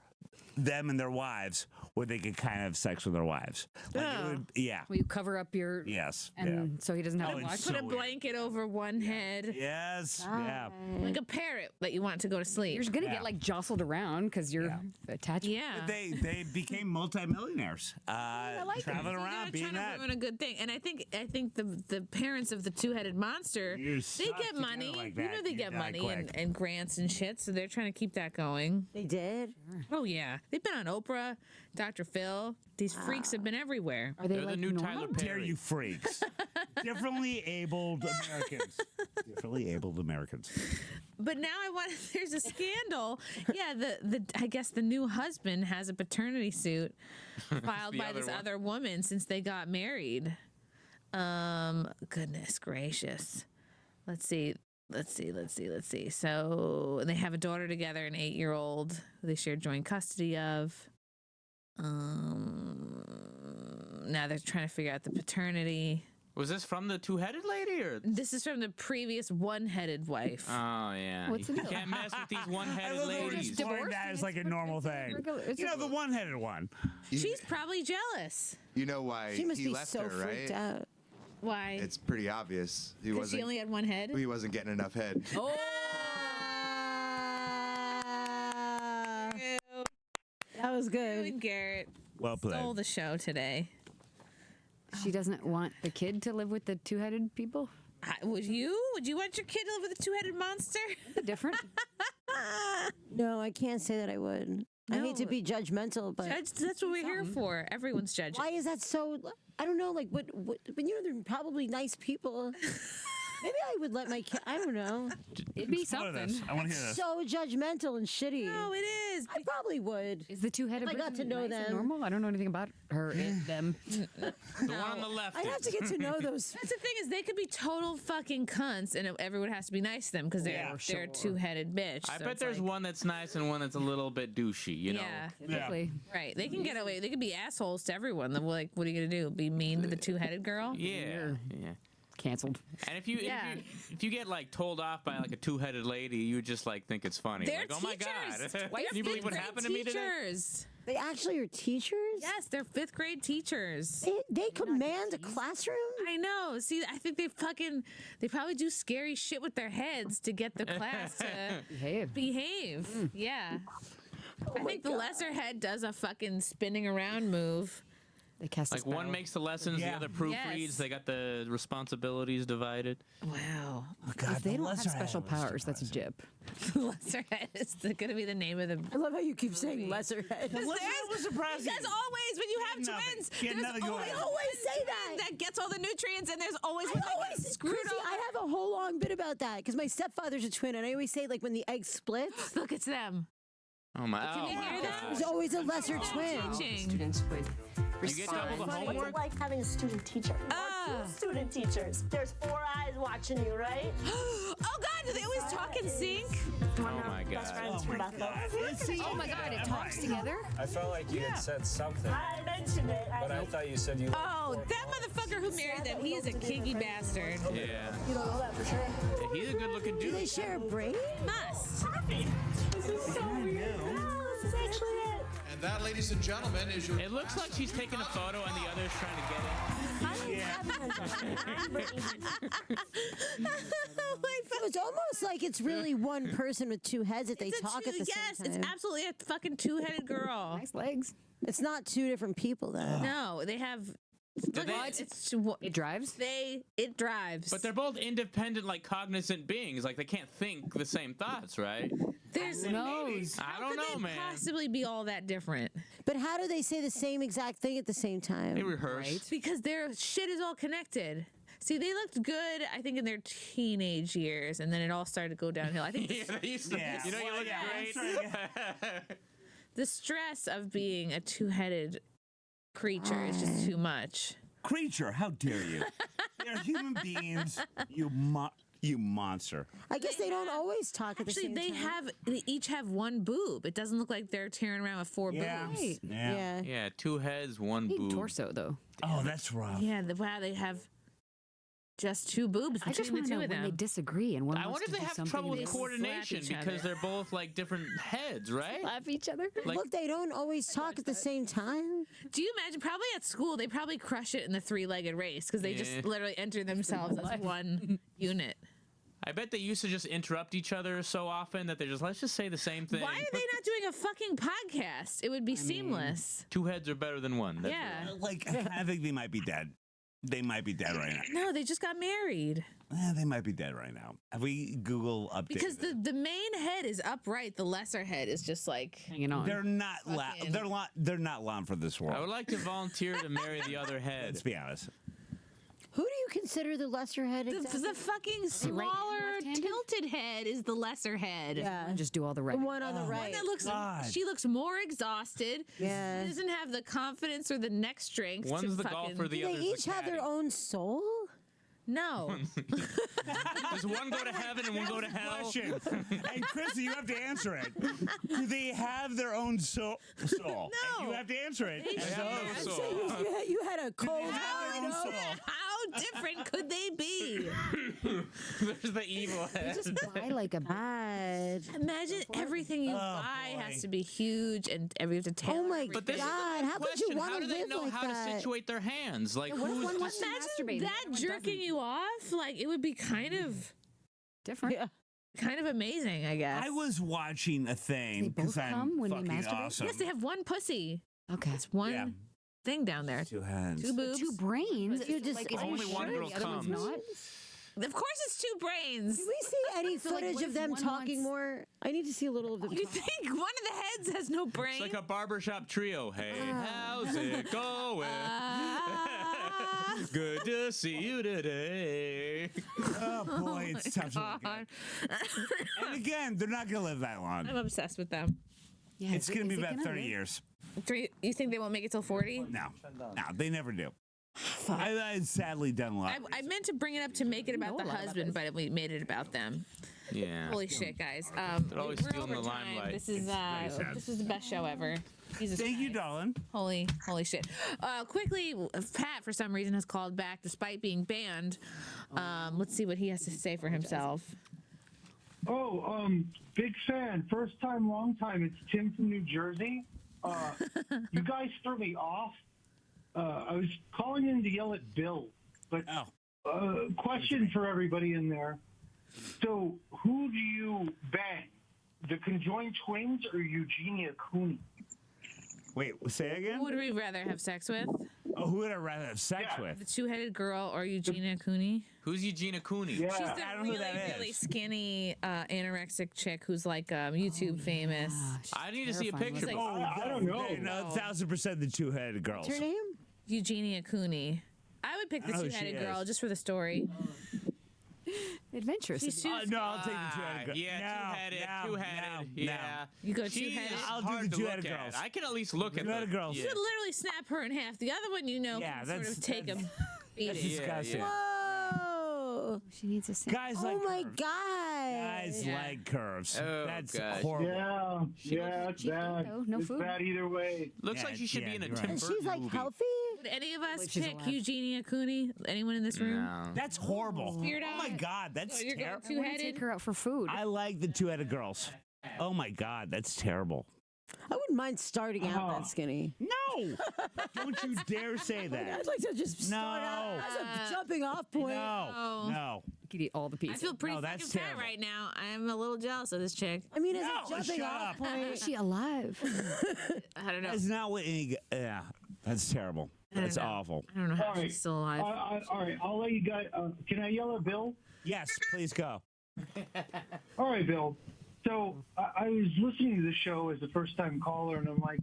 S8: them and their wives where they could kind of have sex with their wives. Like it would, yeah.
S12: Will you cover up your?
S8: Yes.
S12: And so he doesn't have to watch.
S1: Put a blanket over one head.
S8: Yes. Yeah.
S1: Like a parrot that you want to go to sleep.
S12: You're gonna get like jostled around because you're attached.
S1: Yeah.
S8: But they became multimillionaires. Traveling around, being
S1: trying
S8: that.
S1: to ruin a good thing. And I think the parents of the two-headed monster,
S8: You
S1: they
S8: suck
S1: get
S8: together
S1: money.
S8: like
S1: You
S8: that,
S1: know they
S8: you
S1: get
S8: die
S1: money
S8: quick.
S1: and grants and shit. So they're trying to keep that going.
S9: They did.
S1: Oh yeah, they've been on Oprah, Dr. Phil. These freaks have been everywhere.
S12: Are they
S10: They're
S12: like
S10: the new
S12: normal?
S10: Tyler
S8: How dare
S10: Perry.
S8: you freaks? Differently abled Americans. Differently abled Americans.
S1: But now there's a scandal. Yeah, I guess the new husband has a paternity suit filed
S10: The
S1: by
S10: other
S1: this
S10: one.
S1: other woman since they got married. Goodness gracious. Let's see. So they have a daughter together, an 8-year-old who they share joint custody of. Now they're trying to figure out the paternity.
S10: Was this from the two-headed lady or?
S1: This is from the previous one-headed wife.
S10: Oh yeah.
S12: What's
S10: you
S12: the deal?
S10: can't mess with these
S8: I
S10: one-headed
S8: love that we're
S10: ladies.
S8: just exploring that as like a normal thing. You know, the one-headed one.
S1: She's probably jealous.
S4: You know why
S9: She must
S4: he
S9: be
S4: left
S9: so
S4: her,
S9: freaked
S4: right?
S9: out.
S1: Why?
S4: It's pretty obvious. He
S1: Because she only had one head.
S4: He wasn't getting enough head.
S1: Oh.
S9: That was
S1: You
S9: good.
S1: and Garrett
S8: Well played.
S1: stole the show today.
S12: She doesn't want the kid to live with the two-headed people.
S1: Would you? Would you want your kid to live with a two-headed monster?
S12: Different.
S9: No, I can't say that I would. I hate to
S1: No.
S9: be judgmental, but
S1: That's what we're here for. Everyone's judging.
S9: why is that so? I don't know. Like, what? But you know, they're probably nice people. Maybe I would let my kid. I don't know.
S12: It'd be
S8: Explore
S12: something.
S8: this. I want to hear this.
S9: So judgmental and shitty.
S1: No, it is.
S9: I probably would.
S12: Is the two-headed?
S9: I got
S12: person
S9: to know
S12: nice and
S9: them.
S12: Normal. I don't know anything about her. Them.
S10: The one on the left.
S9: I'd have to get to know those.
S1: That's the thing is they could be total fucking cunts, and everyone has to be nice to them because they're a two-headed bitch.
S10: I
S1: So
S10: bet
S1: it's
S10: there's
S1: like-
S10: one that's nice and one that's a little bit douchey. You know.
S1: Yeah.
S12: Typically.
S1: Right. They can get away. They could be assholes to everyone. They're like, what are you gonna do? Be mean to the two-headed girl?
S10: Yeah. Yeah.
S12: Canceled.
S10: And if you get like told off by like a two-headed lady, you would just like think it's funny.
S1: They're
S10: Like, oh my
S1: teachers.
S10: god,
S1: They're
S10: can you believe what
S1: fifth-grade
S10: happened to me today?
S1: teachers.
S9: They actually are teachers.
S1: Yes, they're 5th-grade teachers.
S9: They command a classroom.
S1: I know. See, I think they probably do scary shit with their heads to get the class to behave. Yeah. I think the lesser head does a fucking spinning around move.
S12: They cast a
S10: Like one
S12: spell.
S10: makes the lessons, the other proofreads.
S1: Yes.
S10: They got the responsibilities divided.
S1: Wow.
S12: If they don't have special powers, that's a jip.
S1: Lesser head is going to be the name of the.
S9: I love how you keep saying lesser head.
S1: Because always when you have twins,
S8: Get
S1: there's
S8: nothing going
S1: always
S8: on.
S9: I always say that.
S1: that gets all the nutrients, and there's always
S9: I
S1: one that
S9: always
S1: gets screwed
S9: Chrissy,
S1: over.
S9: I have a whole long bit about that because my stepfather's a twin, and I always say like when the egg splits,
S1: Look, it's them.
S10: Oh my!
S1: Can
S10: oh
S1: you
S10: my
S1: hear that?
S9: there's always a lesser twin.
S1: Teaching.
S12: Students would
S10: You get double the
S17: What's it
S10: homework.
S17: like having a student teacher? Or two student teachers. There's 4 eyes watching you, right?
S1: Oh God, do they always talk in sync?
S10: Oh my
S17: Best
S10: god!
S17: friends from Bethel.
S12: Oh my God! It talks together.
S18: I felt like you had said something,
S17: I mentioned it.
S18: but I thought you said you.
S1: Oh, that motherfucker who married them, he is a kinky bastard.
S10: Yeah,
S17: You don't know that for sure.
S10: he's a good-looking
S9: Do they
S10: dude.
S9: share a brain?
S1: Must.
S17: This is so weird. No, this is actually it.
S3: And that, ladies and gentlemen, is your.
S10: It looks like she's taking a photo and the other's trying to get it.
S17: I'm Brittany.
S9: So it's almost like it's really one person with two heads if they
S1: It's a
S9: talk
S1: two-
S9: at the
S1: yes,
S9: same time.
S1: it's absolutely a fucking two-headed girl.
S12: Nice legs.
S9: It's not two different people then.
S1: No, they have. Look,
S10: they-
S12: It drives.
S1: It drives.
S10: But they're both independent, like cognizant beings. Like they can't think the same thoughts, right?
S1: There's
S12: knows.
S10: I don't know, man.
S1: possibly be all that different
S9: But how do they say the same exact thing at the same time?
S10: They rehearse.
S1: because their shit is all connected. See, they looked good, I think, in their teenage years, and then it all started to go downhill. I think
S10: Yeah, they used to, you know, you look great.
S1: the stress of being a two-headed creature is just too much.
S8: Creature, how dare you? They're human beings. You monster.
S9: I guess they don't always talk at the
S1: Actually,
S9: same time.
S1: they each have one boob. It doesn't look like they're tearing around with 4 boobs.
S9: Yeah.
S10: Yeah, 2 heads, 1
S12: Big
S10: boob.
S12: torso though.
S8: Oh, that's rough.
S1: Yeah, wow, they have just two boobs
S12: I just
S1: between
S12: want
S1: the
S12: to
S1: two
S12: know
S1: of
S12: when
S1: them.
S12: they disagree and one
S10: I
S12: wants
S10: wonder
S12: to
S10: if they
S12: do
S10: have
S12: something
S10: trouble
S12: and
S10: with
S12: they
S10: coordination
S1: slap each
S10: because
S1: other.
S10: they're both like different heads, right?
S12: slap each other.
S10: Like,
S9: Look, they don't always talk at the same time.
S1: Do you imagine? Probably at school, they probably crush it in the three-legged race because they
S10: Yeah.
S1: just literally enter themselves as one unit.
S10: I bet they used to just interrupt each other so often that they're just, let's just say the same thing.
S1: Why are they not doing a fucking podcast? It would be seamless.
S10: Two heads are better than one. That's
S1: Yeah.
S8: Like, I think they might be dead. They might be dead right now.
S1: No, they just got married.
S8: They might be dead right now. Have we Google updated?
S1: Because the main head is upright, the lesser head is just like
S12: hanging on.
S8: They're not they're not long for this world.
S10: I would like to volunteer to marry the other head.
S8: Let's be honest.
S9: Who do you consider the lesser head? Exactly?
S1: The fucking smaller tilted head is the lesser head.
S9: Yeah.
S12: Just do all the right.
S9: The one on the
S1: One
S9: right.
S1: that looks,
S8: God.
S1: she looks more exhausted.
S9: Yeah.
S1: She doesn't have the confidence or the neck strength.
S10: One's
S1: to
S10: the
S1: fucking,
S10: golfer, the
S9: Do they
S10: other's
S9: each
S10: the
S9: have their
S10: caddy.
S9: own soul?
S1: No.
S10: Does one go to heaven and one go to hell?
S8: Question. And Chrissy, you have to answer it. Do they have their own soul?
S1: No.
S8: And you have to answer it.
S1: They
S10: have no
S1: should.
S10: soul.
S9: You had a cold
S8: They have their own soul.
S1: How different could they be?
S10: There's the evil head.
S12: Just buy like a
S9: God.
S1: Imagine everything you buy has to be huge and you have to tailor.
S9: Oh my
S1: everything.
S10: But this
S9: God,
S10: is a
S9: how could
S10: question.
S9: you want
S10: How
S9: to
S10: do they
S9: live
S10: know
S9: like
S10: how
S9: that?
S10: to situate their hands? Like,
S12: Yeah, what if
S10: who's
S12: one wants to masturbate and the
S1: That
S12: other one
S1: jerking
S12: doesn't?
S1: you off, like it would be kind of
S12: different.
S9: Yeah.
S1: kind of amazing, I guess.
S8: I was watching a thing
S12: They both
S8: because I'm
S12: come when you
S8: fucking
S12: masturbate?
S8: awesome.
S1: Yes, they have one pussy.
S12: Okay.
S1: It's one
S8: Yeah.
S1: thing down there.
S8: Two hands.
S1: Two boobs.
S12: Two brains.
S9: You just-
S12: like, is
S10: Only
S12: one
S10: one
S12: sure
S10: girl
S12: the other one's
S10: comes.
S12: not?
S1: Of course, it's two brains.
S9: Do we see any
S12: So, like,
S9: footage
S12: what
S9: of
S12: if
S9: them
S12: one
S9: talking
S12: wants-
S9: more? I need to see a little of them.
S1: You
S9: talk.
S1: think one of the heads has no brain?
S10: It's like a barbershop trio. Hey, how's it going? Good to see you today.
S8: Oh boy, it's tough to look at. And again, they're not gonna live that long.
S1: I'm obsessed with them.
S12: Yeah,
S8: It's gonna be
S12: is it
S8: about 30
S12: live?
S8: years.
S1: You think they won't make it till 40?
S8: No, they never do. I've sadly done a lot.
S1: I meant to bring it up to make it about
S12: know
S1: the
S12: a lot about
S1: husband, but we made it about them.
S10: Yeah.
S1: Holy shit, guys!
S10: They're always
S1: we're
S10: stealing
S1: over
S10: the
S1: time.
S10: limelight.
S1: This is the best show ever. Jesus
S8: Thank you,
S1: Christ.
S8: darling.
S1: Holy shit! Quickly, Pat for some reason has called back despite being banned. Let's see what he has to say for himself.
S11: Oh, big fan. First time, long time. It's Tim from New Jersey. You guys threw me off. I was calling in to yell at Bill, but question for everybody in there. So, who do you bang? The conjoined twins or Eugenia Cooney?
S8: Wait, say again?
S1: Who would we rather have sex with?
S8: Oh, who would I rather have sex with?
S1: The two-headed girl or Eugenia Cooney?
S10: Who's Eugenia Cooney?
S11: Yeah.
S1: She's the
S8: I don't know who
S1: really,
S8: that
S1: really
S8: is.
S1: skinny anorexic chick who's like YouTube famous.
S10: I need to see a
S12: terrifying
S10: picture.
S1: looking.
S11: I don't know.
S8: No, 1,000% the two-headed girls.
S9: What's her name?
S1: Eugenia Cooney. I would pick the
S8: I know who she
S1: two-headed
S8: is.
S1: girl just for the story.
S12: Adventurous.
S1: She's too.
S8: No, I'll take the two-headed girls.
S10: Yeah, two-headed. Yeah.
S1: You go
S10: She
S1: two-headed.
S10: is
S8: I'll do
S10: hard
S8: the
S10: to look
S8: two-headed
S10: at.
S8: girls.
S10: I can at least look at
S8: Two-headed
S10: the
S8: girls.
S1: You
S10: Yeah.
S1: would literally snap her in half. The other one,
S8: Yeah,
S1: can sort
S8: that's-
S1: of take a
S8: That's
S1: beating.
S8: disgusting.
S10: yeah.
S9: Whoa!
S12: She needs a
S8: Guys like
S9: Oh my
S8: curves.
S9: God!
S8: Guys like curves.
S10: Oh,
S8: That's
S10: gosh.
S8: horrible.
S11: Yeah, it's
S12: cheap,
S11: bad.
S12: though. No
S11: it's
S12: food.
S11: bad either way.
S10: Looks
S8: Yeah,
S10: like she should be in a
S8: you're
S10: Tim
S8: right.
S9: And
S10: Burton
S9: she's like
S10: movie.
S9: healthy.
S1: Would any of us
S12: believe she's
S1: pick
S12: alive.
S1: Eugenia Cooney? Anyone in this room?
S10: No.
S8: That's horrible.
S1: Spirit
S8: Oh my
S1: Eye.
S8: God, that's
S1: You're going
S8: terrible.
S12: I want to
S1: two-headed?
S12: take her out for food.
S8: I like the two-headed girls. Oh my God, that's terrible.
S9: I wouldn't mind starting out that skinny.
S8: No! Don't you dare say that.
S9: I'd like to just start out as a jumping off point.
S8: No, no.
S12: You could eat all the
S1: I
S12: pizza.
S1: feel pretty
S8: No,
S1: fucking
S8: that's
S1: fat
S8: terrible.
S1: right now. I'm a little jealous of this chick.
S9: I mean, as
S8: No,
S9: a jumping
S8: shut
S9: off
S8: up.
S12: How
S9: point.
S12: is she alive?
S1: I don't know.
S8: That's not what any. Yeah, that's terrible. That's
S1: know.
S8: awful.
S1: I don't know how
S11: All right.
S1: she's still alive.
S11: All right, I'll let you guys. Can I yell at Bill?
S8: Yes, please go.
S11: All right, Bill. So I was listening to the show as a first-time caller, and I'm like,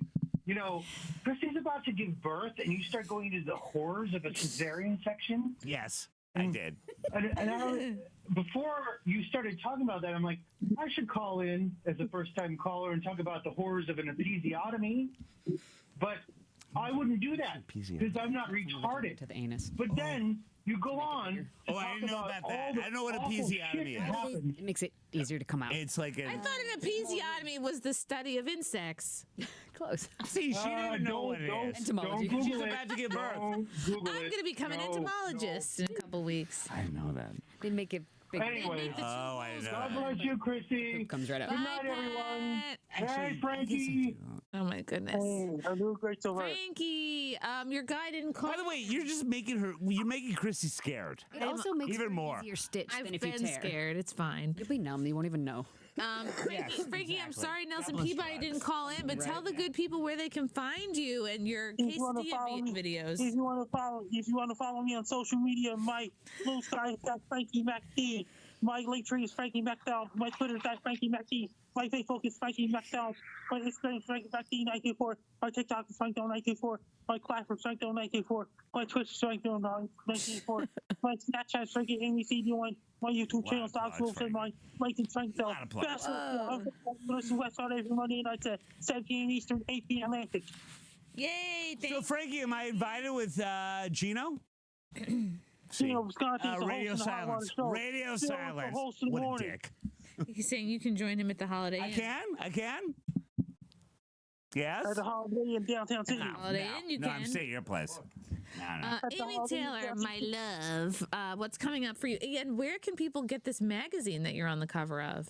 S11: you know, Chrissy's about to give birth, and you start going into the horrors of a cesarean section.
S8: Yes, I did.
S11: And before you started talking about that, I'm like, I should call in as a first-time caller and talk about the horrors of an episiotomy. But I wouldn't do that because I'm not retarded.
S12: To the anus.
S11: But then you go on. to
S8: Oh, I
S11: talk
S8: didn't know about
S11: all
S8: that.
S11: the
S8: I know what
S11: awful
S8: episiotomy
S11: shit
S8: is.
S11: that happens.
S12: It makes it easier to come out.
S8: It's like
S1: I thought an episiotomy was the study of insects.
S12: close.
S8: See, she didn't even know what it is.
S12: Entomology.
S8: She's about to give birth.
S1: I'm going to become an entomologist in a couple weeks.
S8: I know that.
S12: They make it big.
S11: Anyway,
S8: Oh, I know.
S11: God bless you, Chrissy.
S12: Comes right out.
S11: Good night, everyone.
S8: Actually,
S11: Hey, Frankie.
S1: Oh my goodness.
S11: Hey, I'm doing great so far.
S1: Frankie, your guy didn't call.
S8: By the way, you're just making her. You're making Chrissy scared.
S12: It also makes
S8: even
S12: it
S8: more.
S12: easier stitch
S1: I've
S12: than if you
S1: been
S12: tear.
S1: scared. It's fine.
S12: You'll be numb. You won't even know.
S1: Frankie, I'm sorry Nelson
S8: That was
S1: Peabody
S8: fun.
S1: didn't call in, but tell the good people where they can find you and your quesadilla videos.
S17: If you want to follow me on social media, my blue sky is Frankie McD. My link tree is Frankie McDowell. My Twitter is Frankie McD. My Facebook is Frankie McDowell. My Instagram is Frankie McD 924. My TikTok is Frankie 924. My platform is Frankie 924. My Twitch is Frankie 924. My Snapchat is Frankie AMC1. My YouTube channel is Dogs Wolves and my LinkedIn is Frankie Bell. Best listen West on every Monday night at 7 p.m. Eastern, 8 p.m. Atlantic.
S1: Yay!
S8: So, Frankie, am I invited with Gino?
S17: Gino Visconti is the
S8: Radio
S17: host of the Hot Water
S8: silence.
S17: Show.
S8: Radio
S17: Gino's the
S8: silence.
S17: host in the
S8: What a
S17: morning.
S8: dick.
S1: He's saying you can join him at the Holiday Inn.
S8: I can. Yes.
S17: At the Holiday in downtown city.
S1: Holiday Inn, you
S8: no,
S1: can.
S8: I'm staying at your place. No.
S1: Amy Taylor, my love, what's coming up for you? And where can people get this magazine that you're on the cover of?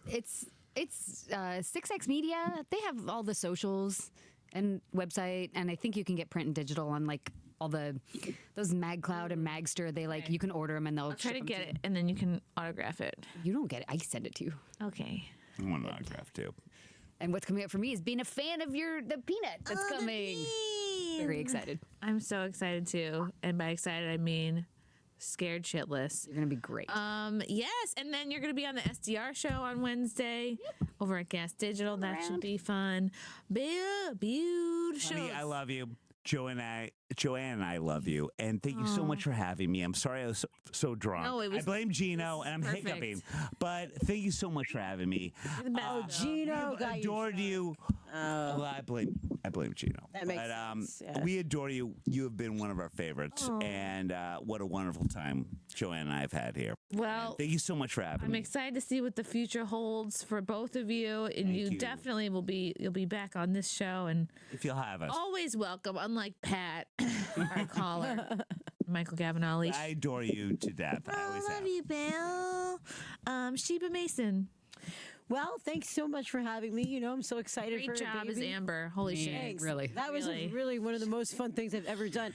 S12: It's 6X Media. They have all the socials and website, and I think you can get print and digital on like all those MagCloud and Magster. They like you can order them and they'll
S1: I'll try to
S12: ship 'em
S1: get it, and then you can autograph it.
S12: You don't get it. I send it to you.
S1: Okay.
S8: I want an autograph too.
S12: And what's coming up for me is being a fan of the peanut that's coming. Very excited.
S1: I'm so excited too, and by excited I mean scared shitless.
S12: You're gonna be great.
S1: Yes, and then you're gonna be on the SDR show on Wednesday over at Gas Digital. That should be fun. Beautiful.
S8: Honey, I love you. Joanne and I love you, and thank you so much for having me. I'm sorry I was so drunk.
S1: No, it was-
S8: I blame Gino, and I'm
S1: perfect.
S8: hiccuping. But thank you so much for having me.
S9: Gino got you.
S8: Adored you. Well, I blame Gino.
S9: That makes
S8: but,
S9: sense, yeah.
S8: We adore you. You have been one of our favorites, and what a wonderful time Joanne and I have had here.
S1: Well,
S8: And thank you so much for having
S1: I'm
S8: me.
S1: excited to see what the future holds for both of you, and you definitely you'll be back on this show, and
S8: If you'll have us.
S1: always welcome. Unlike Pat, our caller, Michael Gavinelli.
S8: I adore you to death. I always
S1: love
S8: have.
S1: you, Bill. Sheba Mason.
S9: Well, thanks so much for having me. You know, I'm so excited for
S1: Great
S9: a
S1: job as
S9: baby.
S1: Amber. Holy shit.
S9: Thanks.
S12: Really.
S9: That was really one of the most fun things I've ever done.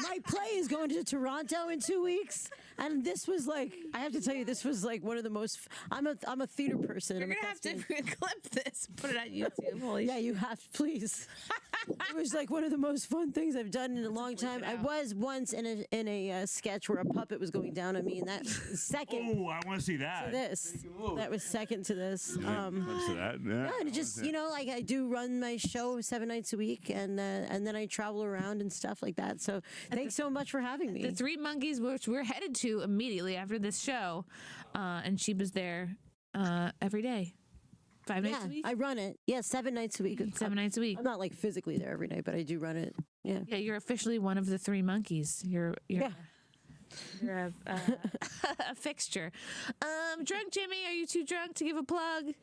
S9: My play is going to Toronto in 2 weeks, and this was like, I have to tell you, this was like one of the most. I'm a theater person.
S1: You're
S9: I'm a
S1: gonna have to
S9: thespian.
S1: clip this, put it on YouTube. Holy
S9: Yeah, you have to, please. It was like one of the most fun things I've done in a long time. I was once in a sketch where a puppet was going down on me, and that was second
S8: Oh, I want to see that.
S9: to this. That was second to this.
S8: Clips of that. Yeah,
S9: Yeah, and it just like I do run my show 7 nights a week, and then I travel around and stuff like that. So thanks so much for having me.
S1: The Three Monkeys, which we're headed to immediately after this show, and she was there every day, 5 nights a week.
S9: I run it. Yeah, 7 nights a week.
S1: 7 nights a week.
S9: I'm not like physically there every night, but I do run it. Yeah.
S1: Yeah, you're officially one of the Three Monkeys. You're a fixture. Drunk Jimmy, are you too drunk to give a plug?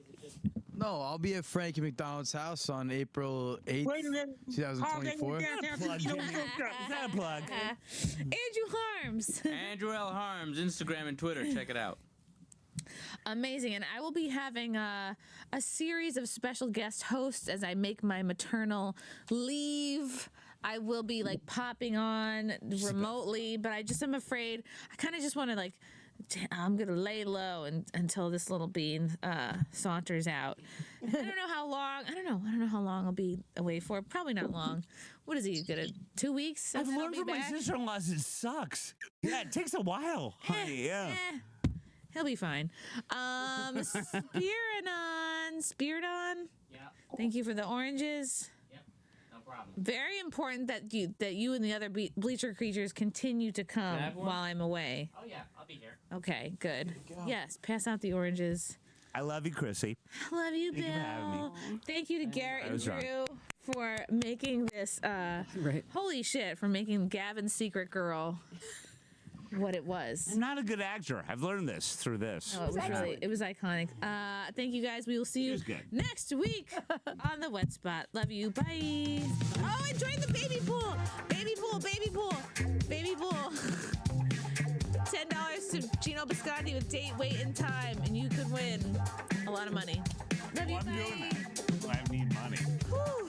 S19: No, I'll be at Frankie McDonald's house on April 8th,
S17: Wait a minute.
S19: 2024.
S8: Is that a plug?
S1: Andrew Harms.
S10: Andrew L. Harms, Instagram and Twitter. Check it out.
S1: Amazing. And I will be having a series of special guest hosts as I make my maternal leave. I will be like popping on remotely, but I'm afraid I kind of just want to I'm going to lay low until this little bean saunters out. I don't know how long. I don't know how long I'll be away for. Probably not long. What is he going to 2 weeks?
S8: I've
S1: and then I'll
S8: learned
S1: be
S8: from my
S1: back?
S8: sister-in-laws it sucks. Yeah, it takes a while, honey. Yeah.
S1: He'll be fine. Spiridon.
S14: Yeah.
S1: Thank you for the oranges.
S14: Yep. No problem.
S1: Very important that you and the other bleacher creatures continue to come
S14: Can I have one?
S1: while I'm away.
S14: Oh yeah, I'll be here.
S1: Okay, good. Yes, pass out the oranges.
S8: I love you, Chrissy.
S1: I love you,
S8: Thank you for having
S1: Bill. Thank you to Garrett
S8: I
S1: and
S8: was
S1: Drew
S8: wrong.
S1: for making this. Holy shit! For making Gavin's secret girl. what it was.
S8: I'm not a good actor. I've learned this through this.
S1: Oh, it was iconic. Thank you guys. We will see you next week on the Wet Spot. Love you. Bye. Oh, and join the baby pool. Baby pool, baby pool, baby pool. $10 to Gino Biscotti with date, weight, and time, and you could win a lot of money. Love you.
S8: I'm doing that. I need money.
S1: Whew.